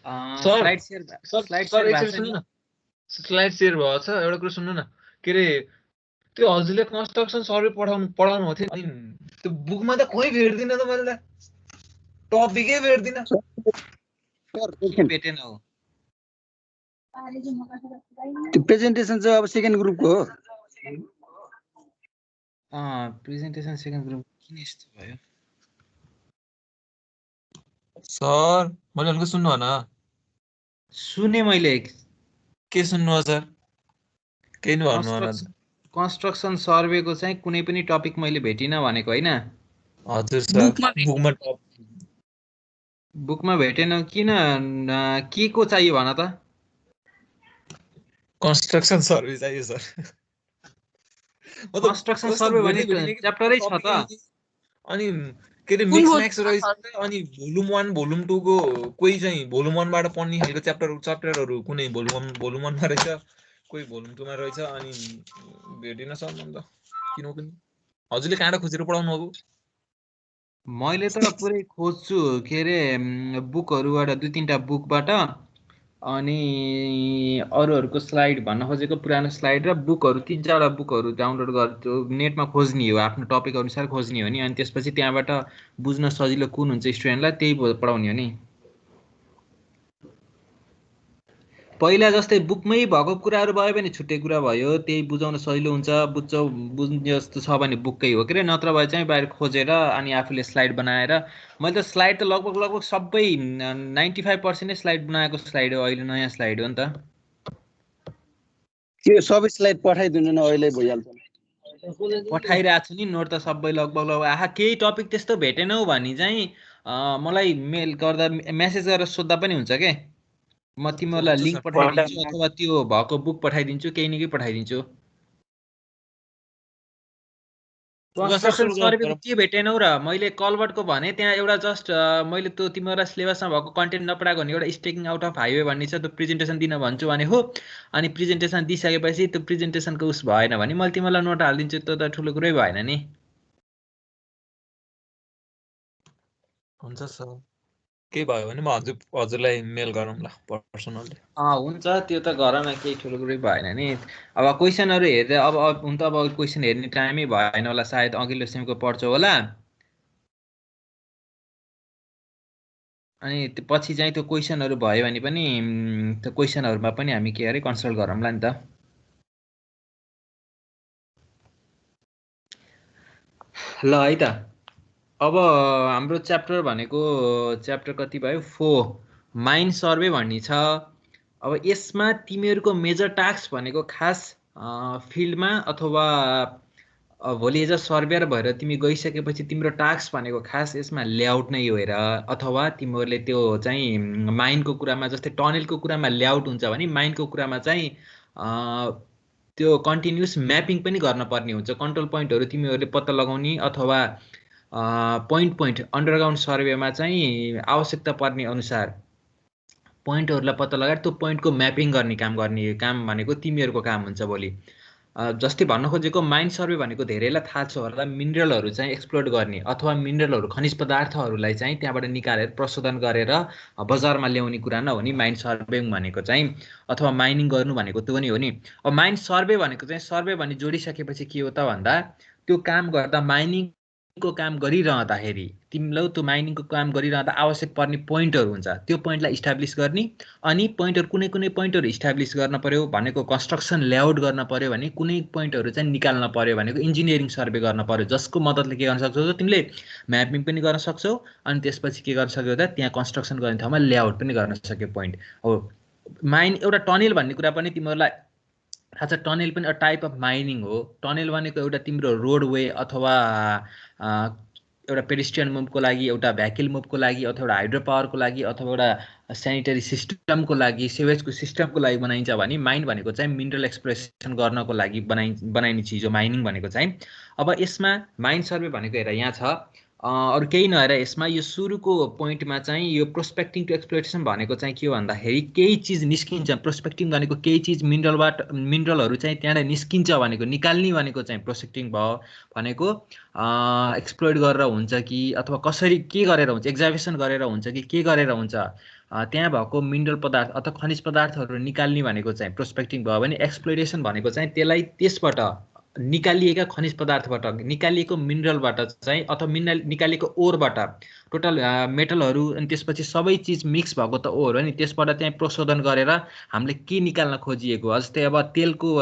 Sir slide share sir एकछिन भएको छ सुन्नु नि। न, स्लाइड शेयर भएको छ। एउटा कुरा सुन्नु न, के अरे त्यो हजुरले कन्स्ट्रक्सन सर्वे पढाउनु भएको थियो अनि त्यो बुकमा त खोइ भेट्दिनँ त मैले त, टपिकै भेट्दिनँ। के भेटेन हो? त्यो प्रेजेन्टेसन चाहिँ अब सेकेन्ड ग्रुपको हो। प्रेजेन्टेसन सेकेन्ड ग्रुप किन यस्तो भयो? सर मैले हल्का सुन्नु भन। सुने मैले। के सुन्नु हो सर? केही नि भन्नु भन। कन्स्ट्रक्सन सर्वेको चाहिँ कुनै पनि टपिक मैले भेटिनँ भनेको होइन। हजुर सर, बुकमा भेटेन। किन के को चाहियो भन त? कन्स्ट्रक्सन सर्वे चाहियो सर। कन्स्ट्रक्सन सर्वे भन्ने च्याप्टरै छ त। अनि के अरे मिक्स रहेछ अनि भोल्युम 1 भोल्युम 2 को कोही चाहिँ भोल्युम 1 बाट पढ्ने खालको च्याप्टरहरु कुनै भोल्युम 1 मा रहेछ, कोही भोल्युम 2 मा रहेछ। अनि भेटिन सर मन त किन पनि। हजुरले कहाँबाट खोजेर पढाउनु भएको? मैले त पुरै खोज्छु, के अरे बुकहरुबाट, 2-3टा बुकबाट। अनि अरूहरुको स्लाइड भन्न खोजेको पुरानो स्लाइड र बुकहरु, 3-4 बुकहरु डाउनलोड गर्छु। नेटमा खोज्ने हो, आफ्नो टपिक अनुसार खोज्ने हो नि। अनि त्यसपछि त्यहाँबाट बुझ्न सजिलो कुन हुन्छ स्टुडेन्टलाई त्यही पढाउने हो नि। पहिला जस्तै बुकमै भएको कुराहरु भयो भने छुट्टै कुरा भयो, त्यही बुझाउन सजिलो हुन्छ। बुझ्ने जस्तो छ भने बुककै हो के रे, नत्र भए चाहिँ बाहिर खोजेर अनि आफूले स्लाइड बनाएर। मैले त स्लाइड त लगभग सबै 95% नै स्लाइड बनाएको स्लाइड हो, अहिले नयाँ स्लाइड हो नि त। त्यो सबै स्लाइड पठाइदिनु न, अहिले भइहाल्छ। पठाइरहेको छु नि नोट त सबै लगभग। आहा केही टपिक त्यस्तो भेटेनौ भने चाहिँ मलाई मेल गर्दा, मेसेज गरेर सोध्दा पनि हुन्छ के। म तिमीलाई लिंक पठाइदिन्छु अथवा त्यो भएको बुक पठाइदिन्छु, केही न केही पठाइदिन्छु। कन्स्ट्रक्सन सर्वेको के भेटेनौ र? मैले कलवर्टको भने त्यहाँ एउटा जस्ट मैले त्यो तिमीहरूलाई सिलेबसमा भएको कन्टेन्ट नपढाएको भने एउटा स्टेकिङ आउट अफ हाइवे भन्ने छ, त्यो प्रेजेन्टेसन दिन भन्छु भने हो। अनि प्रेजेन्टेसन दिइसकेपछि त्यो प्रेजेन्टेसनको उस भएन भने मैले तिमीलाई नोट हालिदिन्छु, त्यो त ठुलो कुरै भएन नि। हुन्छ सर, के भयो भने म हजुरलाई मेल गरौँ ल पर्सनली। हुन्छ, त्यो त गर न, केही ठुलो कुरै भएन नि। अब क्वेसनहरु हेर्दै अब हुन त अब क्वेसन हेर्ने टाइमै भएन होला, सायद अघिल्लो सेमको पढ्छौ होला। अनि त्यो पछि चाहिँ त्यो क्वेसनहरु भयो भने पनि त्यो क्वेसनहरुमा पनि हामी के अरे कन्सल्ट गरौँला नि त। ल है त। अब हाम्रो च्याप्टर भनेको च्याप्टर कति भयो? 4 माइन सर्वे भन्ने छ। अब यसमा तिमीहरुको मेजर टास्क भनेको खास फिल्डमा अथवा भोलि एज अ सर्वेयर भएर तिमी गइसकेपछि तिम्रो टास्क भनेको खास यसमा लेआउट नै हो हेर। अथवा तिमीहरुले त्यो चाहिँ माइनको कुरामा, जस्तै टनेलको कुरामा लेआउट हुन्छ भने माइनको कुरामा चाहिँ त्यो कन्टिन्युअस म्यापिङ पनि गर्न पर्ने हुन्छ। कन्ट्रोल पोइन्टहरु तिमीहरुले पत्ता लगाउने अथवा पोइन्ट अन्डरग्राउन्ड सर्वेमा चाहिँ आवश्यकता पर्ने अनुसार पोइन्टहरुलाई पत्ता लगाएर त्यो पोइन्टको म्यापिङ गर्ने काम भनेको तिमीहरुको काम हुन्छ भोलि। जस्तै भन्न खोजेको माइन सर्वे भनेको धेरैलाई थाहा छ होला, मिनरलहरु चाहिँ एक्सप्लोर गर्ने अथवा मिनरलहरु, खनिज पदार्थहरुलाई चाहिँ त्यहाँबाट निकालेर प्रशोधन गरेर बजारमा ल्याउने कुरा नै हो नि माइन सर्वे भनेको चाहिँ। अथवा माइनिङ गर्नु भनेको त्यो नि हो नि। अब माइन सर्वे भनेको चाहिँ सर्वे भन्ने जोडिसकेपछि के हो त भन्दा, त्यो काम गर्दा माइनिङको काम गरिरहँदाखेरि तिमीलाई त्यो माइनिङको काम गरिरहँदा आवश्यक पर्ने पोइन्टहरु हुन्छ, त्यो पोइन्टलाई इस्टाब्लिश गर्ने। अनि पोइन्टहरु कुनै पोइन्टहरु इस्टाब्लिश गर्न पर्यो भनेको कन्स्ट्रक्सन लेआउट गर्न पर्यो भने कुनै पोइन्टहरु चाहिँ निकाल्न पर्यो भनेको इन्जिनियरिङ सर्वे गर्न पर्यो, जसको मद्दतले के गर्न सक्छौ त तिमीले म्यापिङ पनि गर्न सक्छौ। अनि त्यसपछि के गर्न सक्यौ त त्यहाँ कन्स्ट्रक्सन गर्ने ठाउँमा लेआउट पनि गर्न सक्यौ पोइन्ट हो। माइन एउटा टनेल भन्ने कुरा पनि तिमीहरुलाई थाहा छ, टनेल पनि एउटा टाइप अफ माइनिङ हो। टनेल भनेको एउटा तिम्रो रोडवे अथवा एउटा पेडेस्ट्रियन मुभको लागि, एउटा भेहिकल मुभको लागि, अथवा एउटा हाइड्रो पावरको लागि, अथवा एउटा सेनिटरी सिस्टमको लागि, सेवेजको सिस्टमको लागि बनाइन्छ भने माइन भनेको चाहिँ मिनरल एक्सप्लोरेसन गर्नको लागि बनाइने चिज हो माइनिङ भनेको चाहिँ। अब यसमा माइन सर्वे भनेको हेर यहाँ छ, अरु केही नहेर यसमा यो सुरुको पोइन्टमा चाहिँ यो प्रोस्पेक्टिङ टु एक्सप्लोइटेसन भनेको चाहिँ के हो भन्दाखेरि केही चिज निस्किन्छ। प्रोस्पेक्टिङ भनेको केही चिज मिनरलहरु चाहिँ त्यहाँबाट निस्किन्छ भनेको, निकाल्ने भनेको चाहिँ प्रोस्पेक्टिङ भयो भनेको। एक्सप्लोइट गरेर हुन्छ कि अथवा कसरी के गरेर हुन्छ, एक्जाभिसन गरेर हुन्छ कि के गरेर हुन्छ त्यहाँ भएको मिनरल पदार्थ अथवा खनिज पदार्थहरू निकाल्ने भनेको चाहिँ प्रोस्पेक्टिङ भयो भने एक्सप्लोइटेसन भनेको चाहिँ त्यसलाई त्यसबाट निकालिएका खनिज पदार्थबाट निकालिएको मिनरलबाट चाहिँ अथवा मिनरल निकालिएको ओरबाट टोटल मेटलहरू अनि त्यसपछि सबै चिज मिक्स भएको त ओर हो नि त्यसबाट चाहिँ प्रशोधन गरेर हामीले के निकाल्न खोजिएको जस्तै अब तेलको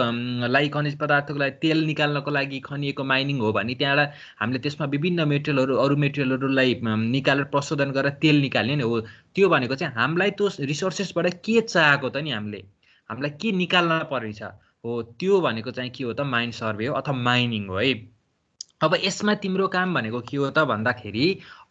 लागि खनिज पदार्थको लागि तेल निकाल्नको लागि खनिएको माइनिङ हो भने त्यहाँबाट हामीले त्यसमा विभिन्न मेटेरियलहरू अरू मेटेरियलहरूलाई निकालेर प्रशोधन गरेर तेल निकाल्ने नि हो त्यो भनेको चाहिँ हामीलाई त्यो रिसोर्सेसबाट के चाहेको त नि हामीलाई के निकाल्न परेछ हो त्यो भनेको चाहिँ के हो त माइन सर्वे हो अथवा माइनिङ हो है। अब यसमा तिम्रो काम भनेको के हो त भन्दाखेरि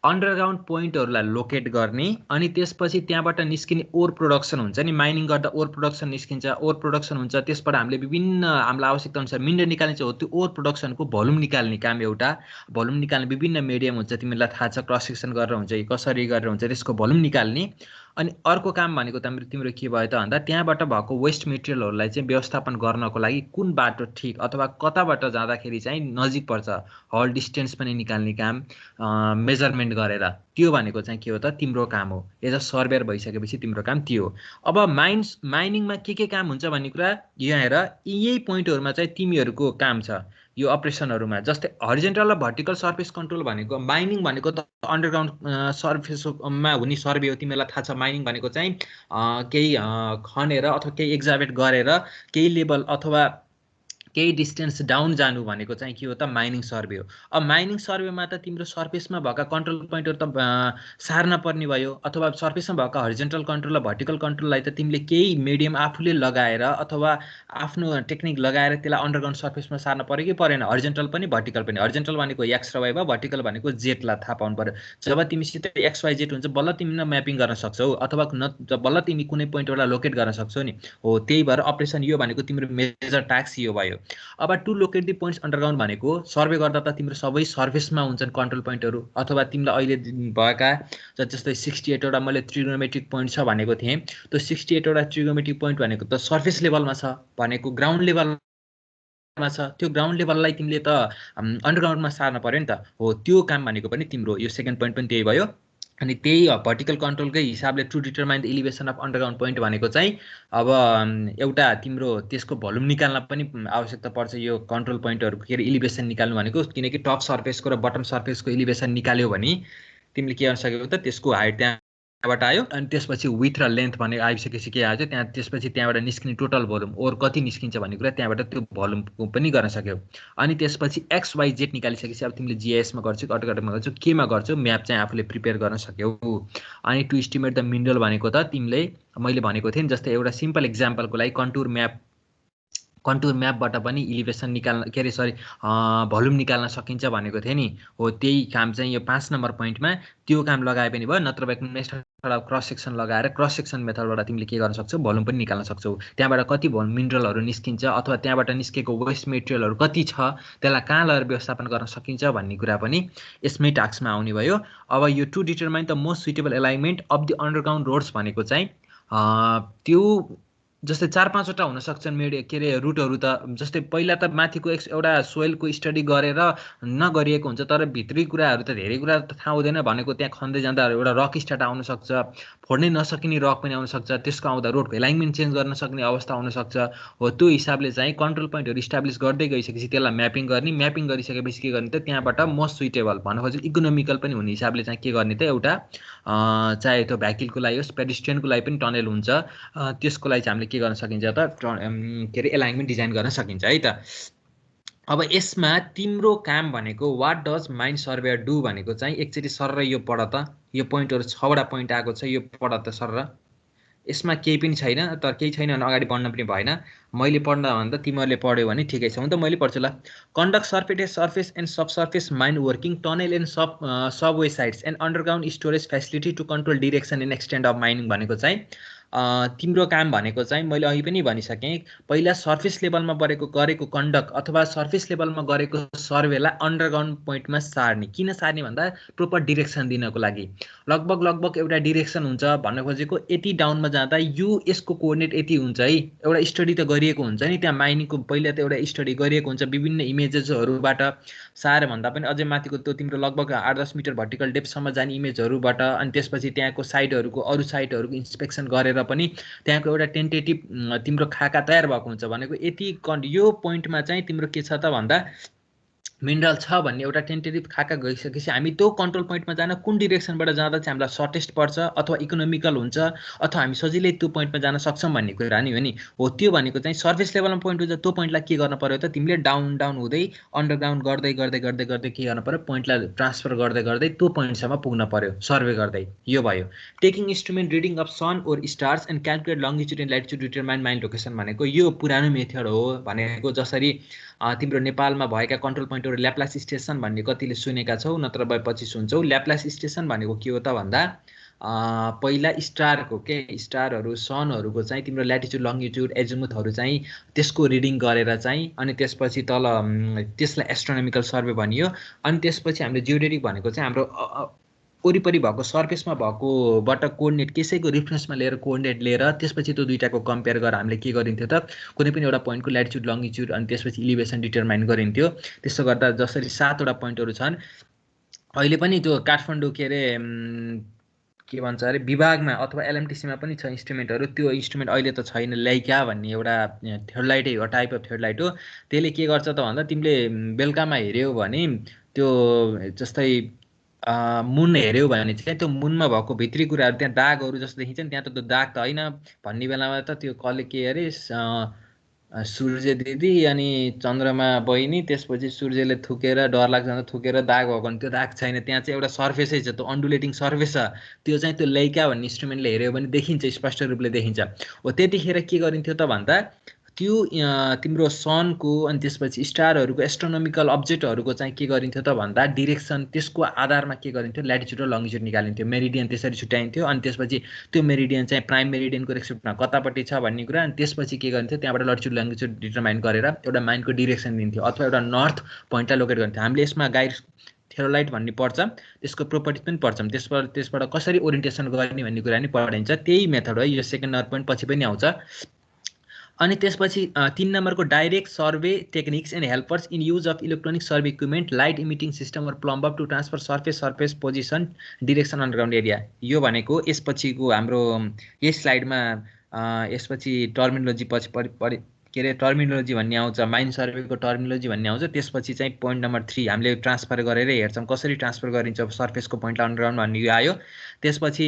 अन्डरग्राउन्ड पोइन्टहरूलाई लोकेट गर्ने अनि त्यसपछि त्यहाँबाट निस्किने ओर प्रोडक्सन हुन्छ नि माइनिङ गर्दा ओर प्रोडक्सन निस्किन्छ ओर प्रोडक्सन हुन्छ त्यसबाट हामीले विभिन्न हामीलाई आवश्यकता अनुसार मिनरल निकाल्ने चाहिँ हो त्यो ओर प्रोडक्सनको भोल्युम निकाल्ने काम एउटा भोल्युम निकाल्ने विभिन्न मिडियम हुन्छ तिमीलाई थाहा छ क्रस सेक्सन गरेर हुन्छ कसरी गरेर हुन्छ त्यसको भोल्युम निकाल्ने अनि अर्को काम भनेको तिम्रो के भयो त भन्दा त्यहाँबाट भएको वेस्ट मेटेरियलहरूलाई चाहिँ व्यवस्थापन गर्नको लागि कुन बाटो ठिक अथवा कताबाट जाँदाखेरि चाहिँ नजिक पर्छ हल डिस्टेन्स पनि निकाल्ने काम मेजरमेन्ट गरेर त्यो भनेको चाहिँ के हो त तिम्रो काम हो एज अ सर्वेयर भइसकेपछि तिम्रो काम त्यो हो। अब माइनिङमा के काम हुन्छ भन्ने कुरा यहाँ हेर यही पोइन्टहरूमा चाहिँ तिमीहरूको काम छ यो अपरेसनहरूमा जस्तै हरिजेन्टल र भर्टिकल सर्फेस कन्ट्रोल भनेको माइनिङ भनेको त अन्डरग्राउन्ड सर्फेसमा हुने सर्वे हो तिमीलाई थाहा छ माइनिङ भनेको चाहिँ केही खनेर अथवा केही एक्जाभेट गरेर केही लेभल अथवा केही डिस्टेन्स डाउन जानु भनेको चाहिँ के हो त माइनिङ सर्वे हो। अब माइनिङ सर्वेमा त तिम्रो सर्फेसमा भएका कन्ट्रोल पोइन्टहरू त सार्न पर्ने भयो अथवा सर्फेसमा भएका हरिजेन्टल कन्ट्रोल र भर्टिकल कन्ट्रोललाई त तिमीले केही मिडियम आफूले लगाएर अथवा आफ्नो टेक्निक लगाएर त्यसलाई अन्डरग्राउन्ड सर्फेसमा सार्न पर्यो कि परेन हरिजेन्टल पनि भर्टिकल पनि हरिजेन्टल भनेको एक्स र वाइ भयो भर्टिकल भनेको जेडलाई थाहा पाउनु पर्यो जब तिमीसित एक्स वाइ जेड हुन्छ बल्ल तिमीले म्यापिङ गर्न सक्छौ अथवा बल्ल तिमी कुनै पोइन्टबाट लोकेट गर्न सक्छौ नि हो त्यही भएर अपरेसन यो भनेको तिम्रो मेजर टास्क यो भयो। अब to locate the points underground भनेको सर्वे गर्दा त तिम्रो सबै सर्फेसमा हुन्छन् कन्ट्रोल पोइन्टहरू अथवा तिमीलाई अहिले भएका जस्तै 68 वटा मैले ट्रिगोनोमेट्रिक पोइन्ट छ भनेको थिएँ त्यो 68 वटा ट्रिगोनोमेट्रिक पोइन्ट भनेको त सर्फेस लेभलमा छ भनेको ग्राउन्ड लेभलमा छ त्यो ग्राउन्ड लेभललाई तिमीले त अन्डरग्राउन्डमा सार्न पर्यो नि त हो त्यो काम भनेको पनि तिम्रो यो सेकेन्ड पोइन्ट पनि त्यही भयो। अनि त्यही भर्टिकल कन्ट्रोलकै हिसाबले to determine the elevation of underground point भनेको चाहिँ अब एउटा तिम्रो त्यसको भोल्युम निकाल्न पनि आवश्यकता पर्छ यो कन्ट्रोल पोइन्टहरूको के अरे एलिभेसन निकाल्नु भनेको किनकि टप सर्फेसको र बटम सर्फेसको एलिभेसन निकाल्यो भने तिमीले के गर्न सकेको त त्यसको हाइट त्यहाँबाट आयो अनि त्यसपछि विथ र लेन्थ भने आइसकेपछि के आयो त्यहाँ त्यसपछि त्यहाँबाट निस्किने टोटल भोल्युम ओर कति निस्किन्छ भन्ने कुरा त्यहाँबाट त्यो भोल्युम पनि गर्न सक्यौ। अनि त्यसपछि एक्स वाइ जेड निकालिसकेपछि अब तिमीले जिआइएसमा गर्छौ अटोमेटिकमा गर्छौ केमा गर्छौ म्याप चाहिँ आफूले प्रिपेयर गर्न सक्यौ। अनि टु एस्टिमेट द मिनरल भनेको त तिमीले मैले भनेको थिएँ नि जस्तै एउटा सिम्पल एक्जाम्पलको लागि कन्टुर म्यापबाट पनि इलिभेसन निकाल्न के अरे सरी भोल्युम निकाल्न सकिन्छ भनेको थिएँ नि हो त्यही काम चाहिँ यो 5 नम्बर पोइन्टमा त्यो काम लगाए पनि भयो नत्र भए मेथड अफ क्रस सेक्सन लगाएर क्रस सेक्सन मेथडबाट तिमीले के गर्न सक्छौ भोल्युम पनि निकाल्न सक्छौ त्यहाँबाट कति मिनरलहरू निस्किन्छ अथवा त्यहाँबाट निस्केको वेस्ट मेटेरियलहरू कति छ त्यसलाई कहाँ लगेर व्यवस्थापन गर्न सकिन्छ भन्ने कुरा पनि यसमै टास्कमा आउने भयो। अब यो to determine the most suitable alignment of the underground roads भनेको चाहिँ त्यो जस्तै 4-5 वटा हुन सक्छन् के अरे रुटहरू त जस्तै पहिला त माथिको एउटा सोइलको स्टडी गरेर नगरिएको हुन्छ तर भित्री कुराहरू त धेरै कुरा त थाहा हुँदैन भनेको त्यहाँ खन्दै जाँदा एउटा रक स्टार्ट आउन सक्छ फोड्नै नसकिने रक पनि आउन सक्छ त्यसको आउँदा रोडको एलाइनमेन्ट चेन्ज गर्न सक्ने अवस्था आउन सक्छ हो त्यो हिसाबले चाहिँ कन्ट्रोल पोइन्टहरू इस्टाब्लिस गर्दै गइसकेपछि त्यसलाई म्यापिङ गर्ने म्यापिङ गरिसकेपछि के गर्ने त त्यहाँबाट मोस्ट सुइटेबल भन्न खोजेको इकोनोमिकल पनि हुने हिसाबले चाहिँ के गर्ने त एउटा चाहे त्यो भ्याकिलको लागि होस् पेडिस्ट्रियनको लागि पनि टनल हुन्छ त्यसको लागि चाहिँ हामीले के गर्न सकिन्छ त के अरे एलाइनमेन्ट डिजाइन गर्न सकिन्छ है त। अब यसमा तिम्रो काम भनेको what does mine surveyor do भनेको चाहिँ एकचोटि सर यो पढ त यो पोइन्टहरू 6 वटा पोइन्ट आएको छ यो पढ त सर यसमा केही पनि छैन तर केही छैन भने अगाडि पढ्न पनि भएन मैले पढ्न भन्दा तिमीहरूले पढ्यो भने ठिकै छ। हुन्छ मैले पढ्छु ल conduct surface and subsurface mine working tunnel and subway sites and underground storage facility to control direction and extend of mining भनेको चाहिँ तिम्रो काम भनेको चाहिँ मैले अघि पनि भनिसकेँ, पहिला सर्फेस लेभलमा गरेको कन्डक्ट अथवा सर्फेस लेभलमा गरेको सर्वेलाई अन्डरग्राउन्ड पोइन्टमा सार्ने। किन सार्ने भन्दा प्रोपर डिरेक्सन दिनको लागि। लगभग एउटा डिरेक्सन हुन्छ भन्न खोजेको, यति डाउनमा जाँदा यसको कोअर्डिनेट यति हुन्छ है। एउटा स्टडी त गरिएको हुन्छ नि त्यहाँ, माइनिङको पहिला त एउटा स्टडी गरिएको हुन्छ विभिन्न इमेजेसहरूबाट, सार भन्दा पनि अझै माथिको त्यो तिम्रो लगभग 8-10 मिटर भर्टिकल डेप्थसम्म जाने इमेजहरूबाट, अनि त्यसपछि त्यहाँको अरू साइटहरूको इन्स्पेक्सन गरेर पनि त्यहाँको एउटा टेन्टेटिभ तिम्रो खाका तयार भएको हुन्छ। भनेको यति यो पोइन्टमा चाहिँ तिम्रो के छ त भन्दा मिनरल छ भन्ने एउटा टेन्टेटिभ खाका गइसकेपछि हामी त्यो कन्ट्रोल पोइन्टमा जान कुन डिरेक्सनबाट जाँदा चाहिँ हामीलाई सर्टेस्ट पर्छ अथवा इकोनोमिकल हुन्छ अथवा हामी सजिलै त्यो पोइन्टमा जान सक्छौँ भन्ने कुरा नि हो नि। हो त्यो भनेको चाहिँ सर्फेस लेभलमा पोइन्ट हुन्छ, त्यो पोइन्टलाई के गर्न पर्यो त तिमीले डाउन हुँदै अन्डरग्राउन्ड गर्दै के गर्न पर्यो, पोइन्टलाई ट्रान्सफर गर्दै त्यो पोइन्टसम्म पुग्न पर्यो सर्वे गर्दै। यो भयो taking instrument reading of sun or stars and calculate longitude and latitude determine mine location भनेको यो पुरानो मेथड हो। भनेको जसरी तिम्रो नेपालमा भएका कन्ट्रोल पोइन्टहरू ल्याप्लास स्टेसन भन्ने कतिले सुनेका छौ, नत्र भए पछि सुन्छौ। ल्याप्लास स्टेसन भनेको के हो त भन्दा पहिला स्टारहरू सनहरूको चाहिँ तिम्रो ल्याटिट्युड लङ्गिट्युड एजिमुथहरू चाहिँ त्यसको रिडिङ गरेर चाहिँ अनि त्यसपछि तल त्यसलाई एस्ट्रोनोमिकल सर्वे भनियो। अनि त्यसपछि हामीले जियोडेटिक भनेको चाहिँ हाम्रो वरिपरि भएको सर्फेसमा भएकोबाट कोअर्डिनेट कसैको रिफरेन्समा लिएर कोअर्डिनेट लिएर त्यसपछि त्यो दुईटाको कम्पेयर गरेर हामीले के गरिन्थ्यो त कुनै पनि एउटा पोइन्टको ल्याटिट्युड लङ्गिट्युड अनि त्यसपछि इलिभेसन डिटरमाइन गरिन्थ्यो। त्यसो गर्दा जसरी 7वटा पोइन्टहरू छन् अहिले पनि त्यो काठमाडौँ के भन्छ अरे विभागमा अथवा एलएमटिसीमा पनि छ इन्स्ट्रुमेन्टहरू। त्यो इन्स्ट्रुमेन्ट अहिले त छैन, ल्याइका भन्ने एउटा थ्योडलाइटै हो, टाइप अफ थ्योडलाइट हो। त्यसले के गर्छ त भन्दा तिमीले बेलुकामा हेऱ्यौ भने त्यो जस्तै मुन हेऱ्यौ भने चाहिँ त्यो मुनमा भएको भित्री कुराहरू त्यहाँ दागहरू जस्तो देखिन्छ नि, त्यहाँ त त्यो दाग त होइन भन्ने बेलामा त त्यो कसले के अरे सूर्य दिदी अनि चन्द्रमा बहिनी, त्यसपछि सूर्यले थुकेर डर लाग्छ थुकेर दाग भएको भने त्यो दाग छैन, त्यहाँ चाहिँ एउटा सर्फेसै छ, त्यो अन्डुलेटिङ सर्फेस छ। त्यो चाहिँ त्यो लैका भन्ने इन्स्ट्रुमेन्टले हेऱ्यो भने देखिन्छ, स्पष्ट रूपले देखिन्छ। हो त्यतिखेर के गरिन्थ्यो त भन्दा त्यो तिम्रो सनको अनि त्यसपछि स्टारहरूको एस्ट्रोनोमिकल अब्जेक्टहरूको चाहिँ के गरिन्थ्यो त भन्दा डिरेक्सन त्यसको आधारमा के गरिन्थ्यो ल्याटिट्युड र लङ्गिट्युड निकालिन्थ्यो, मेरिडियन त्यसरी छुट्याइन्थ्यो। अनि त्यसपछि त्यो मेरिडियन चाहिँ प्राइम मेरिडियनको रेस्पेक्टमा कतापट्टि छ भन्ने कुरा, अनि त्यसपछि के गरिन्थ्यो त्यहाँबाट ल्याटिट्युड लङ्गिट्युड डिटरमाइन गरेर एउटा माइनको डिरेक्सन दिन्थ्यो अथवा एउटा नर्थ पोइन्टलाई लोकेट गरिन्थ्यो। हामीले यसमा गाइड थ्योडलाइट भन्ने पढ्छ, त्यसको प्रोपर्टिज पनि पढ्छौँ, त्यसबाट कसरी ओरिएन्टेसन गर्ने भन्ने कुरा पनि पढाइन्छ। त्यही मेथड हो यो सेकेन्ड नर्थ पोइन्ट पछि पनि आउँछ। अनि त्यसपछि 3 नम्बरको direct survey techniques and helpers in use of electronic survey equipment light emitting system or plumb up to transfer surface position direction underground area. यो भनेको यसपछिको हाम्रो यस स्लाइडमा यसपछि टर्मिनोलोजी पछि के अरे टर्मिनोलोजी भन्ने आउँछ, माइन सर्वेको टर्मिनोलोजी भन्ने आउँछ। त्यसपछि चाहिँ पोइन्ट नम्बर 3 हामीले ट्रान्सफर गरेर हेर्छौँ कसरी ट्रान्सफर गरिन्छ सर्फेसको पोइन्टलाई अन्डरग्राउन्ड भन्ने यो आयो। त्यसपछि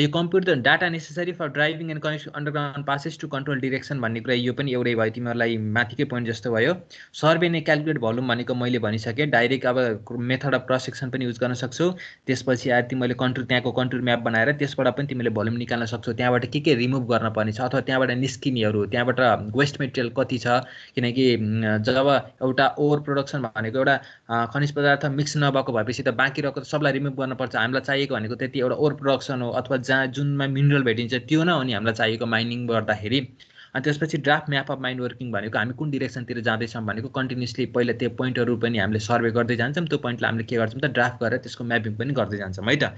यो computer data necessary for driving and connection underground passes to control direction भन्ने कुरा यो पनि एउटै भयो, तिमीहरूलाई माथिकै पोइन्ट जस्तो भयो। सर्वे नै क्यालकुलेट भोल्युम भनेको मैले भनिसकेँ, डाइरेक्ट अब मेथड अफ क्रस सेक्सन पनि युज गर्न सक्छौ। त्यसपछि तिमीले त्यहाँको कन्टुर म्याप बनाएर त्यसबाट पनि तिमीले भोल्युम निकाल्न सक्छौ, त्यहाँबाट के रिमुभ गर्न पर्ने छ अथवा त्यहाँबाट निस्किनेहरू, त्यहाँबाट वेस्ट मेटेरियल कति छ। किनकि जब एउटा ओभर प्रोडक्सन भनेको एउटा खनिज पदार्थ मिक्स नभएको भएपछि त बाँकी रहेको सबलाई रिमुभ गर्नुपर्छ। हामीलाई चाहिएको भनेको त्यति एउटा ओभर प्रोडक्सन हो अथवा जुनमा मिनरल भेटिन्छ त्यो न हो नि हामीलाई चाहिएको माइनिङ गर्दाखेरि। अनि त्यसपछि draft map of mine working भनेको हामी कुन डिरेक्सनतिर जाँदैछौँ भनेको कन्टिन्युसली पहिला त्यो पोइन्टहरू पनि हामीले सर्वे गर्दै जान्छौँ, त्यो पोइन्टलाई हामीले के गर्छौँ त ड्राफ्ट गरेर त्यसको म्यापिङ पनि गर्दै जान्छौँ है त।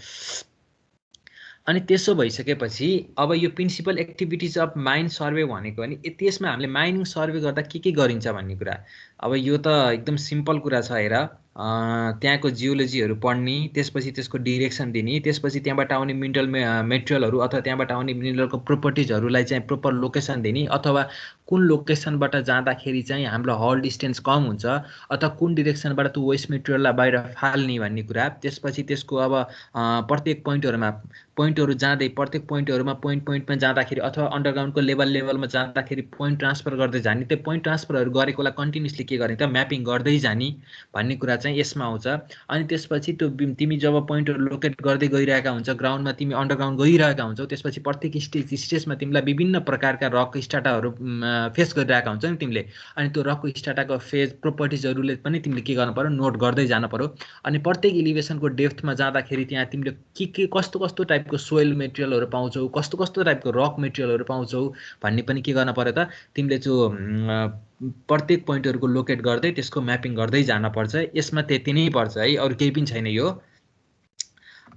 अनि त्यसो भइसकेपछि अब यो principal activities of mine survey भनेको अनि त्यसमा हामीले माइनिङ सर्वे गर्दा के गरिन्छ भन्ने कुरा। अब यो त एकदम सिम्पल कुरा छ हेर, त्यहाँको जियोलोजीहरू पढ्ने, त्यसपछि त्यसको डिरेक्सन दिने, त्यसपछि त्यहाँबाट आउने मिनरल मेटेरियलहरू अथवा त्यहाँबाट आउने मिनरलको प्रोपर्टिजहरूलाई चाहिँ प्रोपर लोकेसन दिने, अथवा कुन लोकेसनबाट जाँदाखेरि चाहिँ हाम्रो हल डिस्टेन्स कम हुन्छ अथवा कुन डिरेक्सनबाट त्यो वेस्ट मेटेरियललाई बाहिर फाल्ने भन्ने कुरा। त्यसपछि त्यसको अब प्रत्येक पोइन्टहरू जाँदै प्रत्येक पोइन्टमा जाँदाखेरि अथवा अन्डरग्राउन्डको लेभलमा जाँदाखेरि पोइन्ट ट्रान्सफर गर्दै जाने, त्यो पोइन्ट ट्रान्सफरहरू गरेकोलाई कन्टिन्युसली के गर्ने त म्यापिङ गर्दै जाने भन्ने कुरा चाहिँ यसमा आउँछ। अनि त्यसपछि त्यो तिमी जब पोइन्टहरू लोकेट गर्दै गइरहेका हुन्छ ग्राउन्डमा, तिमी अन्डरग्राउन्ड गइरहेका हुन्छौ, त्यसपछि प्रत्येक स्टेजमा तिमीलाई विभिन्न प्रकारका रक स्टाटाहरू फेस गरिरहेका हुन्छ नि तिमीले। अनि त्यो रकको स्ट्राटाको फेज प्रोपर्टिजहरूले पनि तिमीले के गर्नु पर्यो, नोट गर्दै जानु पर्यो। अनि प्रत्येक इलिभेसनको डेप्थमा जाँदाखेरि त्यहाँ तिमीले के कस्तो कस्तो टाइपको सोइल मेटेरियलहरू पाउँछौ, कस्तो कस्तो टाइपको रक मेटेरियलहरू पाउँछौ भन्ने पनि के गर्न पर्यो त, तिमीले जो प्रत्येक पोइन्टहरूको लोकेट गर्दै त्यसको म्यापिङ गर्दै जानुपर्छ। यसमा त्यति नै पर्छ है, अरू केही पनि छैन यो।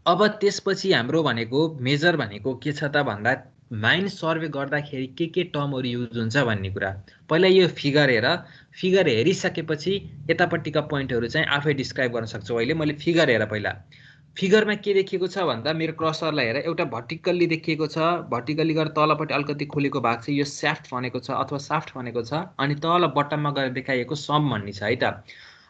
अब त्यसपछि हाम्रो भनेको मेजर भनेको के छ त भन्दा माइन सर्वे गर्दाखेरि के टर्महरू युज हुन्छ भन्ने कुरा। पहिला यो फिगर हेर, फिगर हेरिसकेपछि यतापट्टिका पोइन्टहरू चाहिँ आफै डिस्क्राइब गर्न सक्छौ। अहिले मैले फिगर हेर, पहिला फिगरमा के देखिएको छ भन्दा मेरो क्रसरलाई हेर, एउटा भर्टिकल्ली देखिएको छ, भर्टिकल्ली गरेर तलपट्टि अलिकति खोलेको भाग चाहिँ यो स्याफ्ट भनेको छ अथवा साफ्ट भनेको छ, अनि तल बट्टममा गएर देखाइएको सम भन्ने छ है त।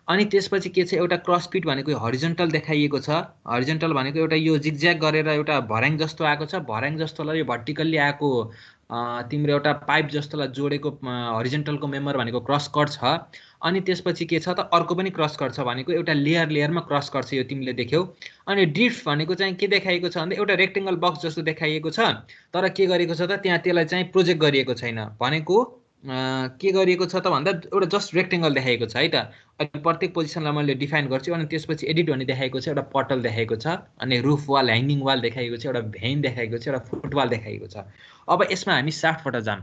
अनि त्यसपछि के छ, एउटा क्रस पिट भनेको हरिजन्टल देखाइएको छ। हरिजन्टल भनेको एउटा यो जिगज्याग गरेर एउटा भर्याङ जस्तो आएको छ, भर्याङ जस्तोलाई यो भर्टिकल्ली आएको तिम्रो एउटा पाइप जस्तोलाई जोडेको हरिजन्टलको मेम्बर भनेको क्रस कट छ। अनि त्यसपछि के छ त, अर्को पनि क्रस कट छ भनेको एउटा लेयरमा क्रस कट छ, यो तिमीले देख्यौ। अनि ड्रिफ्ट भनेको चाहिँ के देखाइएको छ भन्दा एउटा रेक्टेङ्गल बक्स जस्तो देखाइएको छ, तर के गरेको छ त त्यहाँ त्यसलाई चाहिँ प्रोजेक्ट गरिएको छैन, भनेको के गरिएको छ त भन्दा एउटा जस्ट रेक्टेङ्गल देखाइएको छ है त। अनि प्रत्येक पोजिसनलाई मैले डिफाइन गर्छु। अनि त्यसपछि एडिट भन्ने देखाइएको छ, एउटा पटल देखाइएको छ, अनि रुफ वाल ह्याङ्गिङ वाल देखाइएको छ, एउटा भेन देखाइएको छ, एउटा फुटवाल देखाइएको छ। अब यसमा हामी साफ्टबाट जाम।